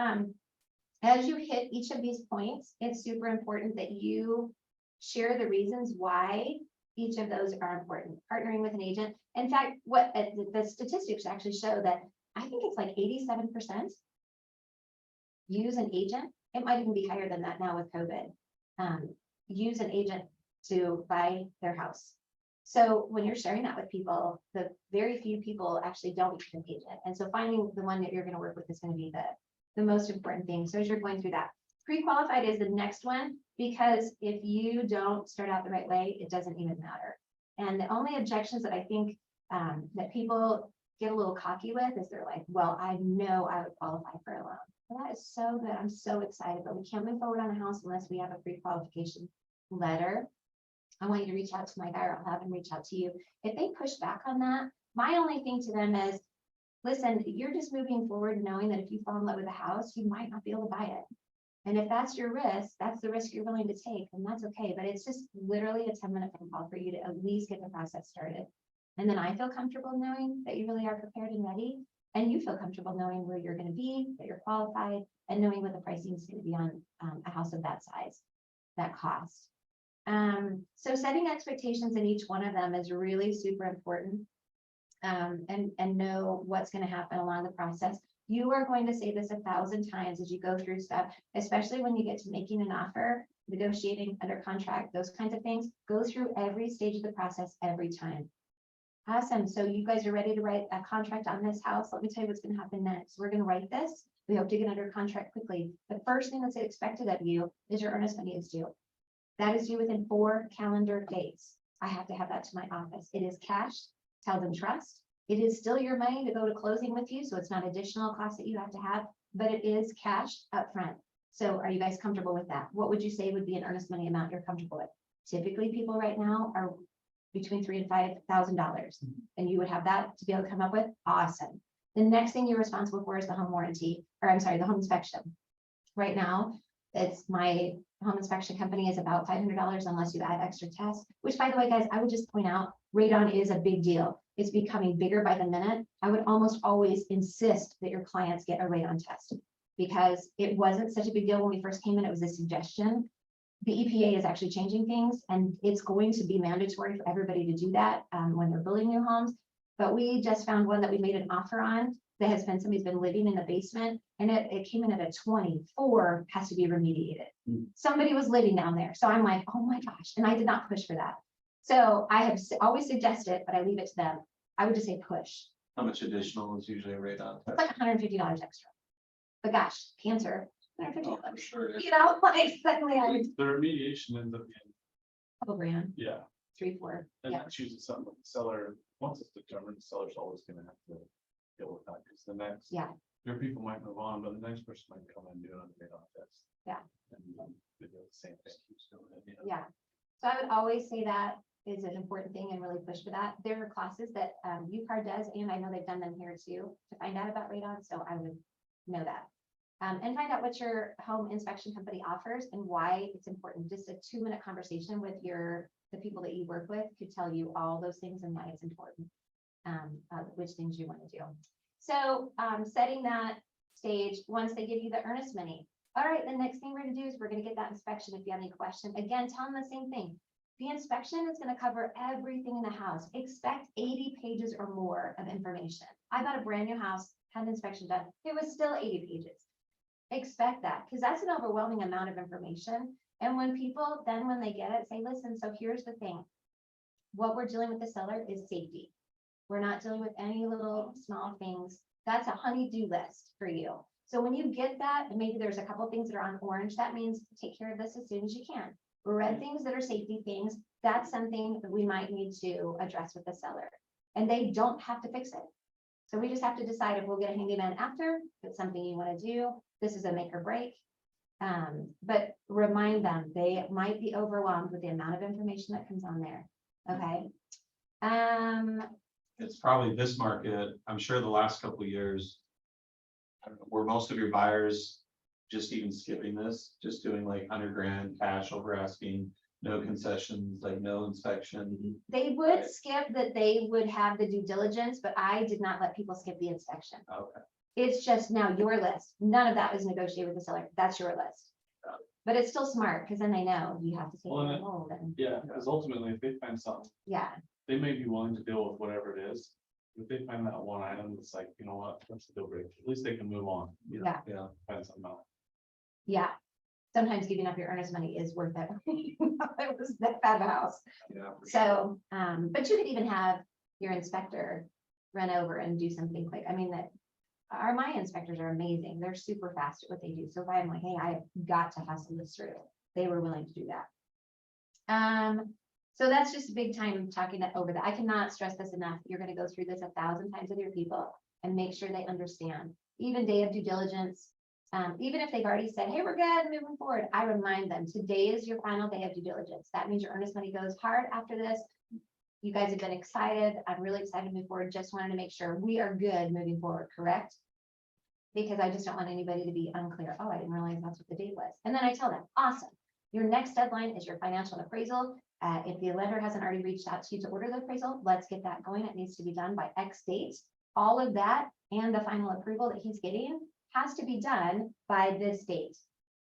as you hit each of these points, it's super important that you share the reasons why each of those are important. Partnering with an agent. In fact, what the statistics actually show that I think it's like 87% use an agent. It might even be higher than that now with COVID. Use an agent to buy their house. So when you're sharing that with people, the very few people actually don't use an agent. And so finding the one that you're going to work with is going to be the most important thing. So as you're going through that, pre-qualified is the next one, because if you don't start out the right way, it doesn't even matter. And the only objections that I think that people get a little cocky with is they're like, well, I know I would qualify for a loan. Well, that is so good. I'm so excited, but we can't move forward on a house unless we have a pre-qualification letter. I want you to reach out to my buyer. I'll have them reach out to you. If they push back on that, my only thing to them is, listen, you're just moving forward knowing that if you fall in love with a house, you might not be able to buy it. And if that's your risk, that's the risk you're willing to take, and that's okay. But it's just literally a 10-minute phone call for you to at least get the process started. And then I feel comfortable knowing that you really are prepared and ready. And you feel comfortable knowing where you're going to be, that you're qualified, and knowing what the pricing is going to be on a house of that size, that cost. So setting expectations in each one of them is really super important. And know what's going to happen along the process. You are going to say this 1,000 times as you go through stuff, especially when you get to making an offer, negotiating, under contract, those kinds of things. Go through every stage of the process every time. Awesome. So you guys are ready to write a contract on this house. Let me tell you what's going to happen next. We're going to write this. We hope to get under contract quickly. The first thing that's expected of you is your earnest money is due. That is due within 4 calendar days. I have to have that to my office. It is cash, held in trust. It is still your money to go to closing with you, so it's not additional cost that you have to have, but it is cash upfront. So are you guys comfortable with that? What would you say would be an earnest money amount you're comfortable with? Typically, people right now are between $3,000 and $5,000, and you would have that to be able to come up with. Awesome. The next thing you're responsible for is the home warranty, or I'm sorry, the home inspection. Right now, it's my home inspection company is about $500 unless you add extra tests, which by the way, guys, I would just point out, radon is a big deal. It's becoming bigger by the minute. I would almost always insist that your clients get a radon test because it wasn't such a big deal when we first came in. It was a suggestion. The EPA is actually changing things and it's going to be mandatory for everybody to do that when they're building new homes. But we just found one that we made an offer on that has been, somebody's been living in the basement and it came in at a 24, has to be remediated. Somebody was living down there. So I'm like, oh my gosh. And I did not push for that. So I have always suggested, but I leave it to them. I would just say push. How much additional is usually a radon It's test? like $150 extra. But gosh, cancer, Oh, $150. for sure. You know, like suddenly I would The remediation ends up being, couple grand, yeah, 3, 4. and Yeah, that's usually something that the seller, once it's determined, the seller's always gonna have to deal with that, because the next. Yeah. Your people might move on, but the next person might come and do another radon test. Yeah. And they do the same thing. yeah. So I would always say that is an important thing and really push for that. There are classes that UCAR does, and I know they've done them here too, to find out about radon, so I would know that. And find out what your home inspection company offers and why it's important. Just a 2-minute conversation with the people that you work with could tell you all those things and why it's important. Which things you want to do. So setting that stage, once they give you the earnest money. All right, the next thing we're gonna do is we're gonna get that inspection. If you have any question, again, tell them the same thing. The inspection is gonna cover everything in the house. Expect 80 pages or more of information. I bought a brand new house, had an inspection done. It was still 80 pages. Expect that, because that's an overwhelming amount of information. And when people, then when they get it, say, listen, so here's the thing. What we're dealing with the seller is safety. We're not dealing with any little small things. That's a honey-do list for you. So when you get that, and maybe there's a couple of things that are on orange, that means take care of this as soon as you can. Red things that are safety things, that's something that we might need to address with the seller. And they don't have to fix it. So we just have to decide if we'll get a handyman after, if it's something you want to do. This is a make or break. But remind them, they might be overwhelmed with the amount of information that comes on there. Okay. It's probably this market, I'm sure the last couple of years. I don't know, were most of your buyers just even skipping this, just doing like 100 grand cash over asking, no concessions, like no inspection? They would Right. skip that, they would have the due diligence, but I did not let people skip the inspection. Okay, It's just now your list. None of that was negotiated with the seller. That's your list. Got But it's still smart because then they know you have to take Well, it and hold and Yeah, because ultimately, if they find something, yeah, they may be willing to deal with whatever it is. If they find that one item that's like, you know what, that's the deal breaker, at least they can move on. Yeah. yeah, Find something else. yeah. Sometimes giving up your earnest money is worth it. It was that bad of a house. yeah. for sure. So, but you could even have your inspector run over and do something quick. I mean, my inspectors are amazing. They're super fast at what they do. So if I'm like, hey, I've got to hustle this through, they were willing to do that. So that's just a big time talking that over that. I cannot stress this enough. You're going to go through this 1,000 times with your people and make sure they understand. Even day of due diligence, even if they've already said, hey, we're good, moving forward, I remind them today is your final day of due diligence. That means your earnest money goes hard after this. You guys have been excited. I'm really excited to move forward. Just wanted to make sure we are good moving forward, correct? Because I just don't want anybody to be unclear. Oh, I didn't realize that's what the date was. And then I tell them, awesome. Your next deadline is your financial appraisal. If the lender hasn't already reached out to you to order the appraisal, let's get that going. It needs to be done by X date. All of that and the final approval that he's getting has to be done by this date.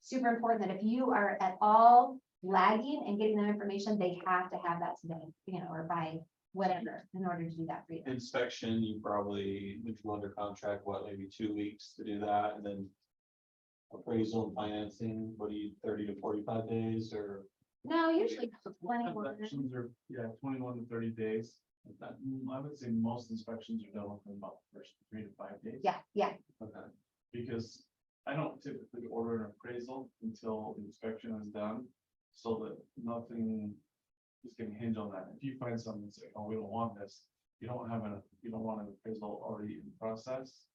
Super important that if you are at all lagging and getting that information, they have to have that today, you know, or by whatever, in order to do that for you. Inspection, you probably, if you under contract, what, maybe 2 weeks to do that, and then appraisal and financing, what do you, 30 to 45 days, or? No, usually 21. Transactions are, yeah, 21 to 30 days. I would say most inspections are done within about the first 3 to 5 days. Yeah, yeah, Okay. Because I don't typically order an appraisal until the inspection is done, so that nothing is gonna hinge on that. If you find something and say, oh, we don't want this, you don't want an appraisal already in process,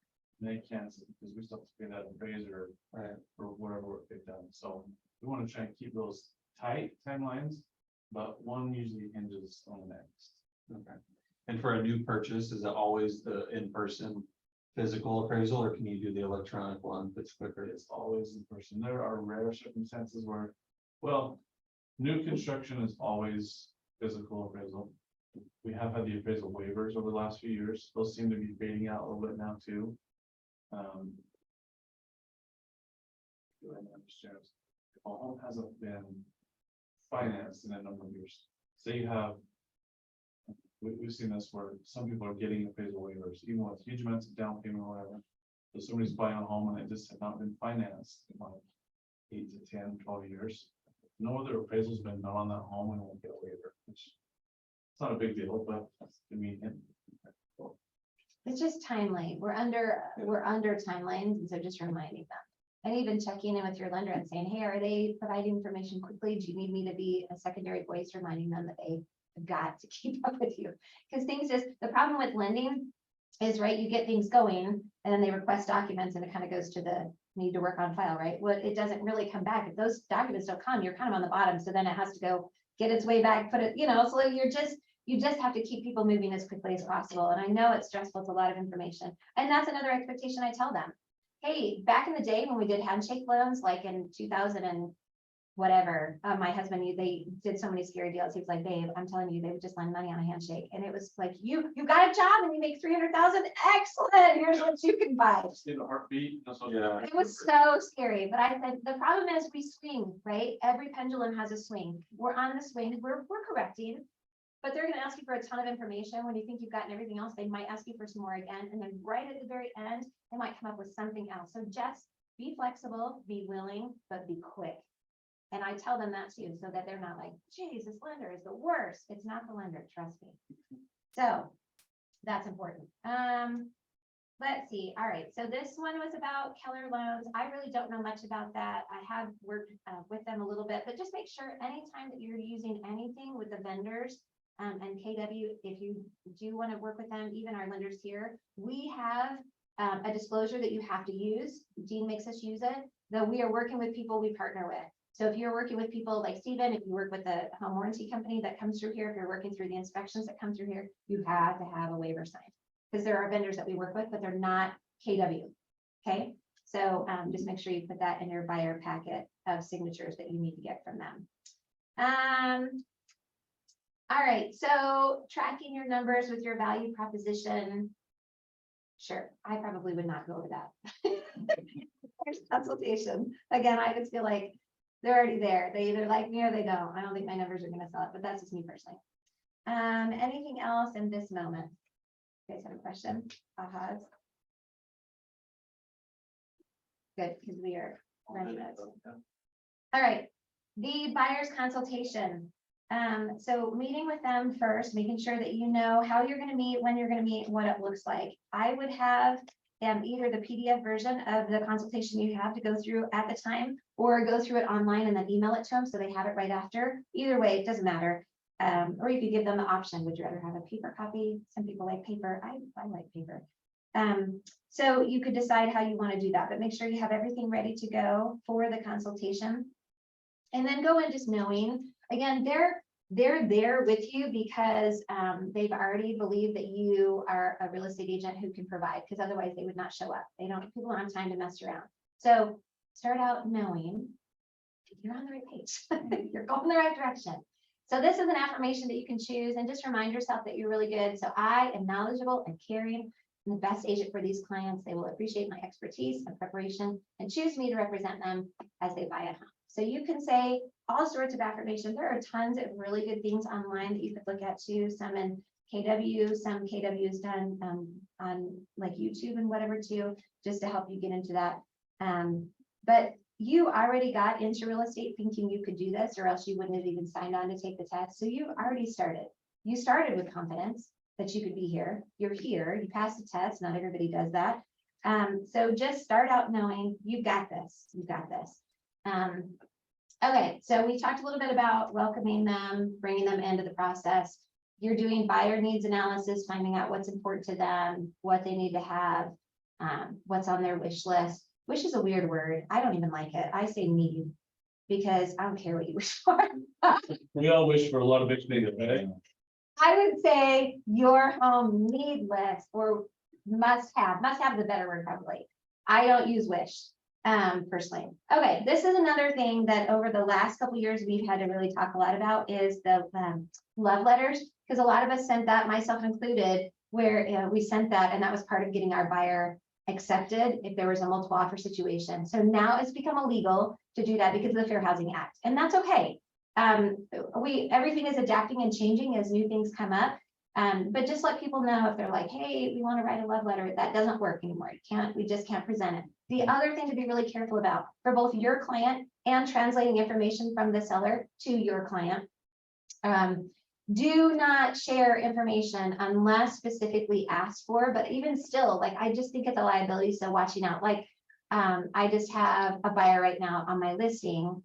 they can't, because we still have to pay that appraiser Right. for whatever work they've done, so we want to try and keep those tight timelines, but one usually hinges on the next. Okay. And for a new purchase, is it always the in-person physical appraisal, or can you do the electronic one that's quicker? It's always in person. There are rare circumstances where, well, new construction is always physical appraisal. We have had the appraisal waivers over the last few years. Those seem to be fading out a little bit now too. Do I understand? If a home hasn't been financed in a number of years, say you have. We've seen this where some people are getting appraisal waivers, even with huge amounts of down payment or whatever. So somebody's buying a home and it just had not been financed in like 8 to 10, 12 years. No other appraisal's been done on that home and won't get a waiver, which it's not a big deal, but I mean, It's just timely. We're under timelines, and so just reminding them. And even checking in with your lender and saying, hey, are they providing information quickly? Do you need me to be a secondary voice reminding them that they have got to keep up with you? Because things just, the problem with lending is, right, you get things going and then they request documents and it kind of goes to the need to work on file, right? Well, it doesn't really come back. If those documents don't come, you're kind of on the bottom. So then it has to go get its way back, put it, so you just have to keep people moving as quickly as possible. And I know it's stressful, it's a lot of information. And that's another expectation I tell them. Hey, back in the day when we did handshake loans, like in 2000 and whatever, my husband, they did so many scary deals. He was like, babe, I'm telling you, they would just lend money on a handshake. And it was like, you got a job and you make 300,000. Excellent. Here's what you can buy. just need a heartbeat. That's what- Yeah. It was so scary, but I said, the problem is we swing, right? Every pendulum has a swing. We're on the swing, we're correcting, but they're gonna ask you for a ton of information. When you think you've gotten everything else, they might ask you for some more again. And then right at the very end, they might come up with something else. So just be flexible, be willing, but be quick. And I tell them that too, so that they're not like, geez, this lender is the worst. It's not the lender, trust me. So that's important. Let's see. All right. So this one was about Keller Loans. I really don't know much about that. I have worked with them a little bit, but just make sure anytime that you're using anything with the vendors and KW, if you do want to work with them, even our lenders here, we have a disclosure that you have to use. Dean makes us use it, though we are working with people we partner with. So if you're working with people like Steven, if you work with a home warranty company that comes through here, if you're working through the inspections that come through here, you have to have a waiver signed. Because there are vendors that we work with, but they're not KW. Okay, so just make sure you put that in your buyer packet of signatures that you need to get from them. All right, so tracking your numbers with your value proposition. Sure, I probably would not go over that. There's consultation. Again, I just feel like they're already there. They either like me or they don't. I don't think my numbers are going to sell it, but that's just me personally. Anything else in this moment? You guys have a question? Ahas? Good, because we are running this. All right, the buyer's consultation. So meeting with them first, making sure that you know how you're going to meet, when you're going to meet, and what it looks like. I would have either the PDF version of the consultation you have to go through at the time, or go through it online and then email it to them so they have it right after. Either way, it doesn't matter. Or you could give them the option. Would you rather have a paper copy? Some people like paper. I like paper. So you could decide how you want to do that, but make sure you have everything ready to go for the consultation. And then go in just knowing, again, they're there with you because they've already believed that you are a real estate agent who can provide, because otherwise they would not show up. People don't have time to mess around. So start out knowing you're on the right page. You're going in the right direction. So this is an affirmation that you can choose, and just remind yourself that you're really good. So I am knowledgeable and caring and the best agent for these clients. They will appreciate my expertise and preparation and choose me to represent them as they buy a home. So you can say all sorts of affirmations. There are tons of really good things online that you could look at too. Some in KW, some KW's done on like YouTube and whatever too, just to help you get into that. But you already got into real estate thinking you could do this, or else you wouldn't have even signed on to take the test. So you already started. You started with confidence that you could be here. You're here. You passed the test. Not everybody does that. So just start out knowing you got this. You got this. Okay, so we talked a little bit about welcoming them, bringing them into the process. you're doing buyer needs analysis, finding out what's important to them, what they need to have, what's on their wish list. Wish is a weird word. I don't even like it. I say need, because I don't care what you wish for. We all wish for a lot of big things, right? I would say your home need list or must have is a better word probably. I don't use wish, personally. Okay, this is another thing that over the last couple of years, we've had to really talk a lot about is the love letters. Because a lot of us sent that, myself included, where we sent that and that was part of getting our buyer accepted if there was a multiple offer situation. So now it's become illegal to do that because of the Fair Housing Act, and that's okay. Everything is adapting and changing as new things come up. But just let people know if they're like, hey, we want to write a love letter, that doesn't work anymore. We just can't present it. The other thing to be really careful about for both your client and translating information from the seller to your client. Do not share information unless specifically asked for, but even still, like, I just think it's a liability. So watching out, like, I just have a buyer right now on my listing.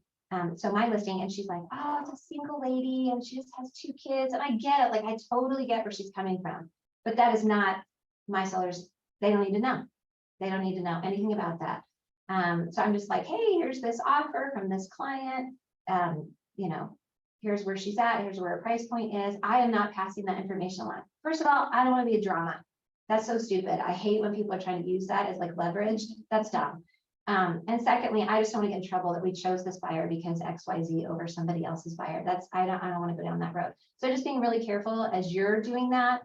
So my listing, and she's like, oh, it's a single lady and she just has 2 kids. And I get it. Like, I totally get where she's coming from, but that is not my sellers. They don't need to know. They don't need to know anything about that. So I'm just like, hey, here's this offer from this client. You know, here's where she's at. Here's where her price point is. I am not passing that information along. First of all, I don't want to be a drama. That's so stupid. I hate when people are trying to use that as like leverage. That's dumb. And secondly, I just don't want to get in trouble that we chose this buyer because XYZ over somebody else's buyer. I don't want to go down that road. So just being really careful as you're doing that.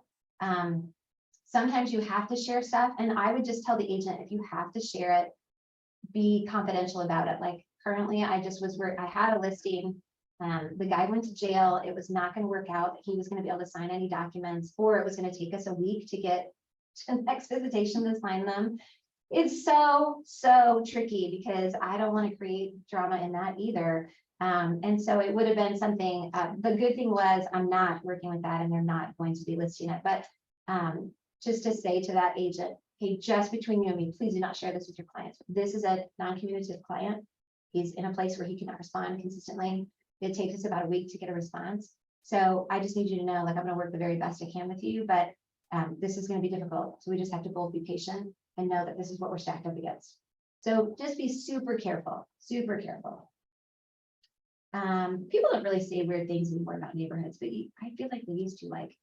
Sometimes you have to share stuff, and I would just tell the agent, if you have to share it, be confidential about it. Like currently, I had a listing. The guy went to jail. It was not going to work out. He was going to be able to sign any documents, or it was going to take us a week to get to the next visitation to sign them. It's so tricky because I don't want to create drama in that either. And so it would have been something, the good thing was I'm not working with that and they're not going to be listing it. But just to say to that agent, hey, just between you and me, please do not share this with your clients. This is a non-communicative client. He's in a place where he cannot respond consistently. It takes us about a week to get a response. So I just need you to know, like, I'm going to work the very best I can with you, but this is going to be difficult. So we just have to both be patient and know that this is what we're stacked up against. So just be super careful, super careful. People don't really say weird things anymore about neighborhoods, but I feel like they used to. Like,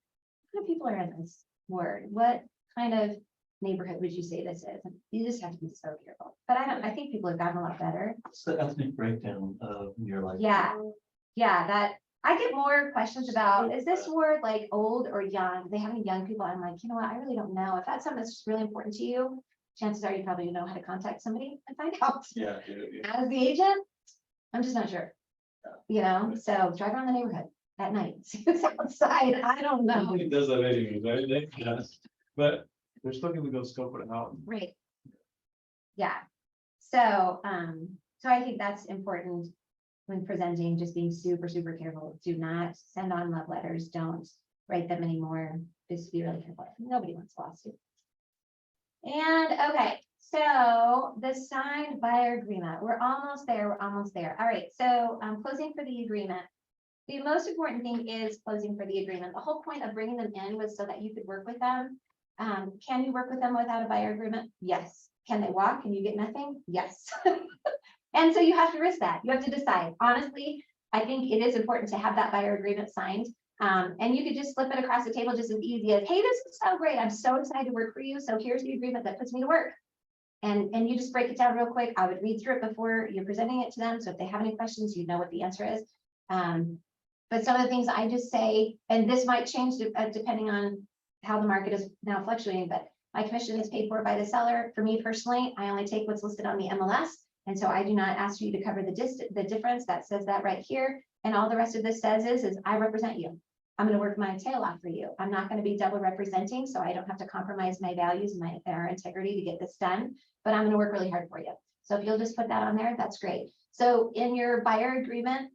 what kind of people are in this word? What kind of neighborhood would you say this is? You just have to be so careful. But I think people have gotten a lot better. It's the ethnic breakdown of your life. Yeah, that I get more questions about, is this word like old or young? They have any young people? I'm like, you know what? I really don't know. If that's something that's really important to you, chances are you probably know how to contact somebody and find out. Yeah. As the agent, I'm just not sure. You know, so drive around the neighborhood at night, see what's outside. I don't know. Nobody does that anyways, right? Yes, but they're still gonna go scope it out. Right. Yeah. So, so I think that's important when presenting, just being super, super careful. Do not send on love letters. Don't write them anymore. Just be really careful. Nobody wants a lawsuit. And okay, so the signed buyer agreement. We're almost there. We're almost there. All right. So closing for the agreement. The most important thing is closing for the agreement. The whole point of bringing them in was so that you could work with them. Can you work with them without a buyer agreement? Yes. Can they walk? Can you get nothing? Yes. And so you have to risk that. You have to decide. Honestly, I think it is important to have that buyer agreement signed. And you could just flip it across the table just as easy as, hey, this is so great. I'm so excited to work for you. So here's the agreement that puts me to work. And you just break it down real quick. I would read through it before you're presenting it to them. So if they have any questions, you know what the answer is. But some of the things I just say, and this might change depending on how the market is now fluctuating, but my commission is paid for by the seller. For me personally, I only take what's listed on the MLS. And so I do not ask you to cover the difference. That says that right here. And all the rest of this says is I represent you. I'm going to work my tail off for you. I'm not going to be double representing, so I don't have to compromise my values and our integrity to get this done, but I'm going to work really hard for you. So if you'll just put that on there, that's great. So in your buyer agreement,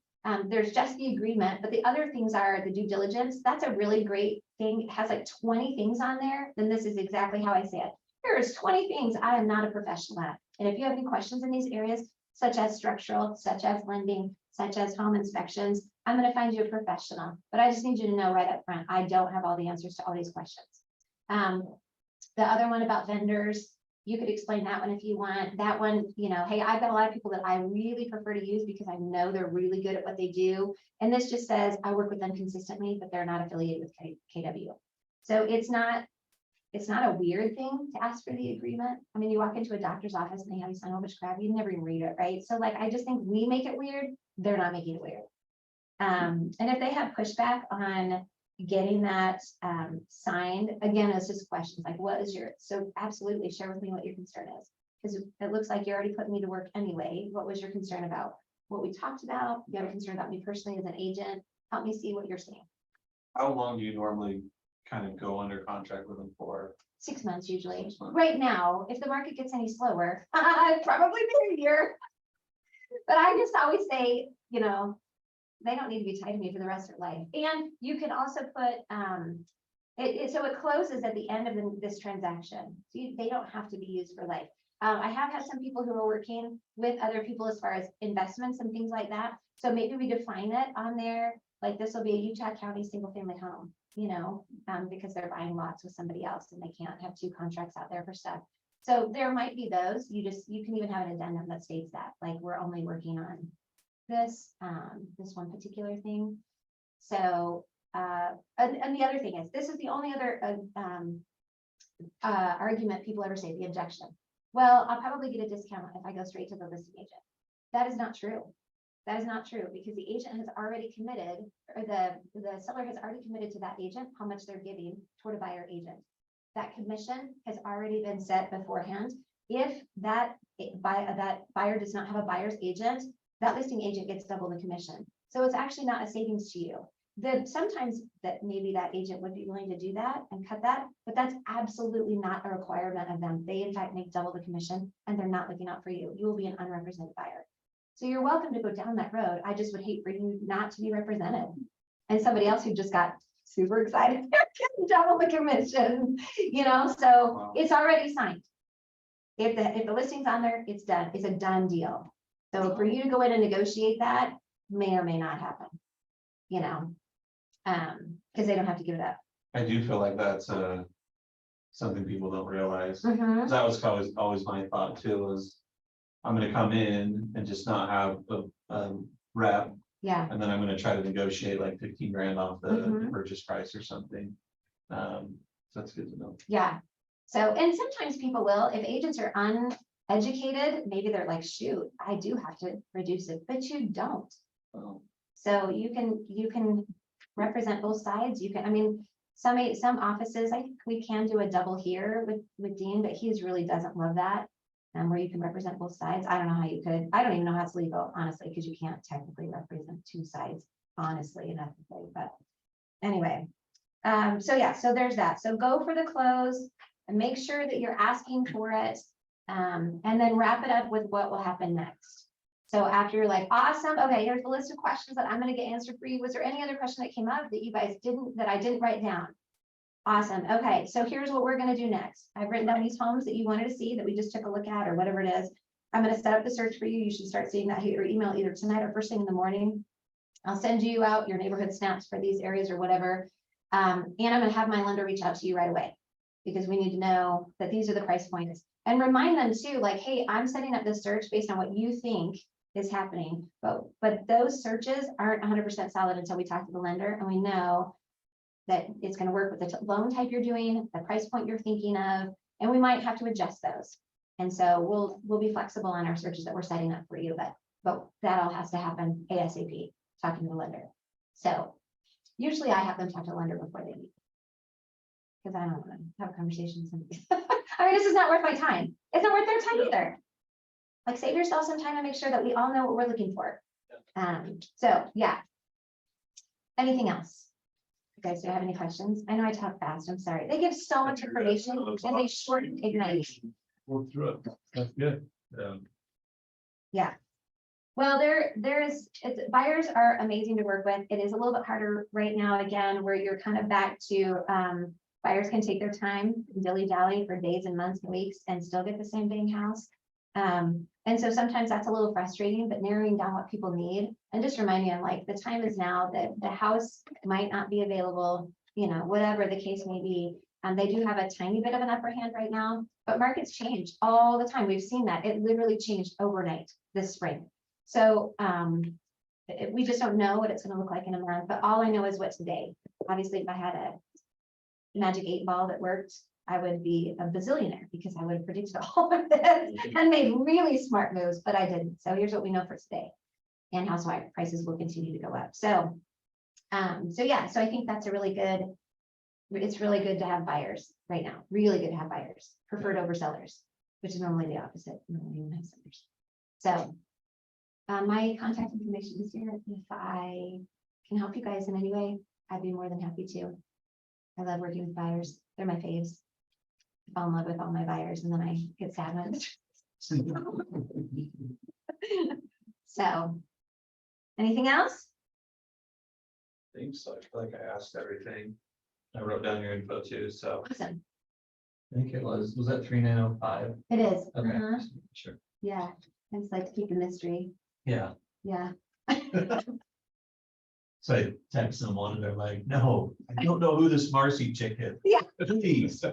there's just the agreement, but the other things are the due diligence. That's a really great thing. It has like 20 things on there. Then this is exactly how I say it. Here's 20 things I am not a professional at. And if you have any questions in these areas, such as structural, such as lending, such as home inspections, I'm gonna find you a professional, but I just need you to know right up front, I don't have all the answers to all these questions. The other one about vendors, you could explain that one if you want. That one, hey, I've got a lot of people that I really prefer to use because I know they're really good at what they do. And this just says, I work with them consistently, but they're not affiliated with KW. So it's not a weird thing to ask for the agreement. I mean, you walk into a doctor's office and they have you sign a whole bunch of crap, you never even read it, right? So like, I just think we make it weird, they're not making it weird. And if they have pushback on getting that signed, again, it's just questions like, so absolutely share with me what your concern is. Because it looks like you're already putting me to work anyway. What was your concern about what we talked about? You have a concern about me personally as an agent? Help me see what you're saying. How long do you normally kind of go under contract with them for? 6 months usually. 6 months. Right now, if the market gets any slower, I'd probably be a year. But I just always say, they don't need to be tied to me for the rest of their life. And you can also put, so it closes at the end of this transaction. So they don't have to be used for life. I have had some people who are working with other people as far as investments and things like that. So maybe we define it on there, like this will be a Utah County single family home, because they're buying lots with somebody else and they can't have 2 contracts out there for stuff. So there might be those, you can even have an addendum that states that, like, we're only working on this one particular thing. So, and the other thing is, this is the only other argument people ever say, the objection. Well, I'll probably get a discount if I go straight to the listing agent. That is not true. That is not true because the agent has already committed, or the seller has already committed to that agent how much they're giving toward a buyer agent. That commission has already been set beforehand. If that buyer does not have a buyer's agent, that listing agent gets double the commission. So it's actually not a savings to you. Sometimes that maybe that agent would be willing to do that and cut that, but that's absolutely not a requirement of them. They in fact make double the commission and they're not looking out for you. You will be an unrepresented buyer. So you're welcome to go down that road. I just would hate for you not to be represented. And somebody else who just got super excited, they're getting double the commission, so Wow. It's already signed. If the listing's on there, it's done. It's a done deal. So for you to go in and negotiate that may or may not happen, because they don't have to give it up. I do feel like that's something people don't realize. Mhm. 'Cause that was always my thought too, was I'm gonna come in and just not have a rep, Yeah, and then I'm gonna try to negotiate like 15 grand off the Mhm. purchase price or something. So that's good to know. yeah. So, and sometimes people will, if agents are uneducated, maybe they're like, shoot, I do have to reduce it, but you don't. So you can represent both sides. You can, some offices, I think we can do a double here with Dean, but he really doesn't love that. Where you can represent both sides. I don't know how you could. I don't even know how it's legal, honestly, because you can't technically represent 2 sides, honestly, ethically. But anyway, so there's that. So go for the close and make sure that you're asking for it, and then wrap it up with what will happen next. So after you're like, awesome, okay, here's the list of questions that I'm going to get answered for you. Was there any other question that came up that you guys that I didn't write down? Awesome. Okay, so here's what we're going to do next. I've written down these homes that you wanted to see that we just took a look at or whatever it is. I'm going to set up the search for you. You should start seeing that hit your email either tonight or first thing in the morning. I'll send you out your neighborhood snaps for these areas or whatever. And I'm going to have my lender reach out to you right away because we need to know that these are the price points and remind them too, like, hey, I'm setting up this search based on what you think is happening. But those searches aren't 100% solid until we talk to the lender and we know that it's going to work with the loan type you're doing, the price point you're thinking of, and we might have to adjust those. And so we'll be flexible on our searches that we're setting up for you, but that all has to happen ASAP, talking to the lender. So usually I have them talk to the lender before they meet. Because I don't want to have conversations. This is not worth my time. It's not worth their time either. Like, save yourself some time and make sure that we all know what we're looking for. So yeah. Anything else? You guys, do you have any questions? I know I talk fast. I'm sorry. They give so much information and they shorten Ignite. Work through it. That's good. Yeah. Well, buyers are amazing to work with. It is a little bit harder right now, again, where you're kind of back to buyers can take their time, dilly dally for days and months and weeks and still get the same dang house. And so sometimes that's a little frustrating, but narrowing down what people need and just reminding them like the time is now that the house might not be available, you know, whatever the case may be. They do have a tiny bit of an upper hand right now, but markets change all the time. We've seen that. It literally changed overnight this spring. So we just don't know what it's going to look like in a month, but all I know is what today. Obviously, if I had a magic 8 ball that worked, I would be a bazillionaire because I would have predicted all of this and made really smart moves, but I didn't. So here's what we know for today. And house prices will continue to go up. So, yeah, so I think that's a really good, it's really good to have buyers right now. Really good to have buyers, preferred over sellers, which is normally the opposite. Normally you have sellers. So my contact information is here. If I can help you guys in any way, I'd be more than happy to. I love working with buyers. They're my faves. I fall in love with all my buyers and then I get sad when it's so. Anything else? Thanks, so I feel like I asked everything. I wrote down your info too, so. Awesome. I think it was that 3905? It is. Okay, Uh-huh. sure. Yeah. I just like to keep the mystery. Yeah, Yeah. so I texted someone and they're like, no, I don't know who this Marcy chick is. Yeah. Please,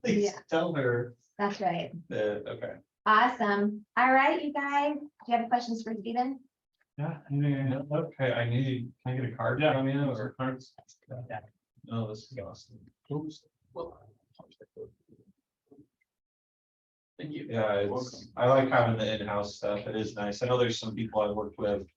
please Yeah. tell her That's right. that, okay. Awesome. All right, you guys. Do you have questions for Steven? Yeah, okay, can I get a card from you or cards? No, this is awesome. Oops. Thank you. Yeah, it's, I like having the in-house stuff. It is nice. I know there's some people I worked with.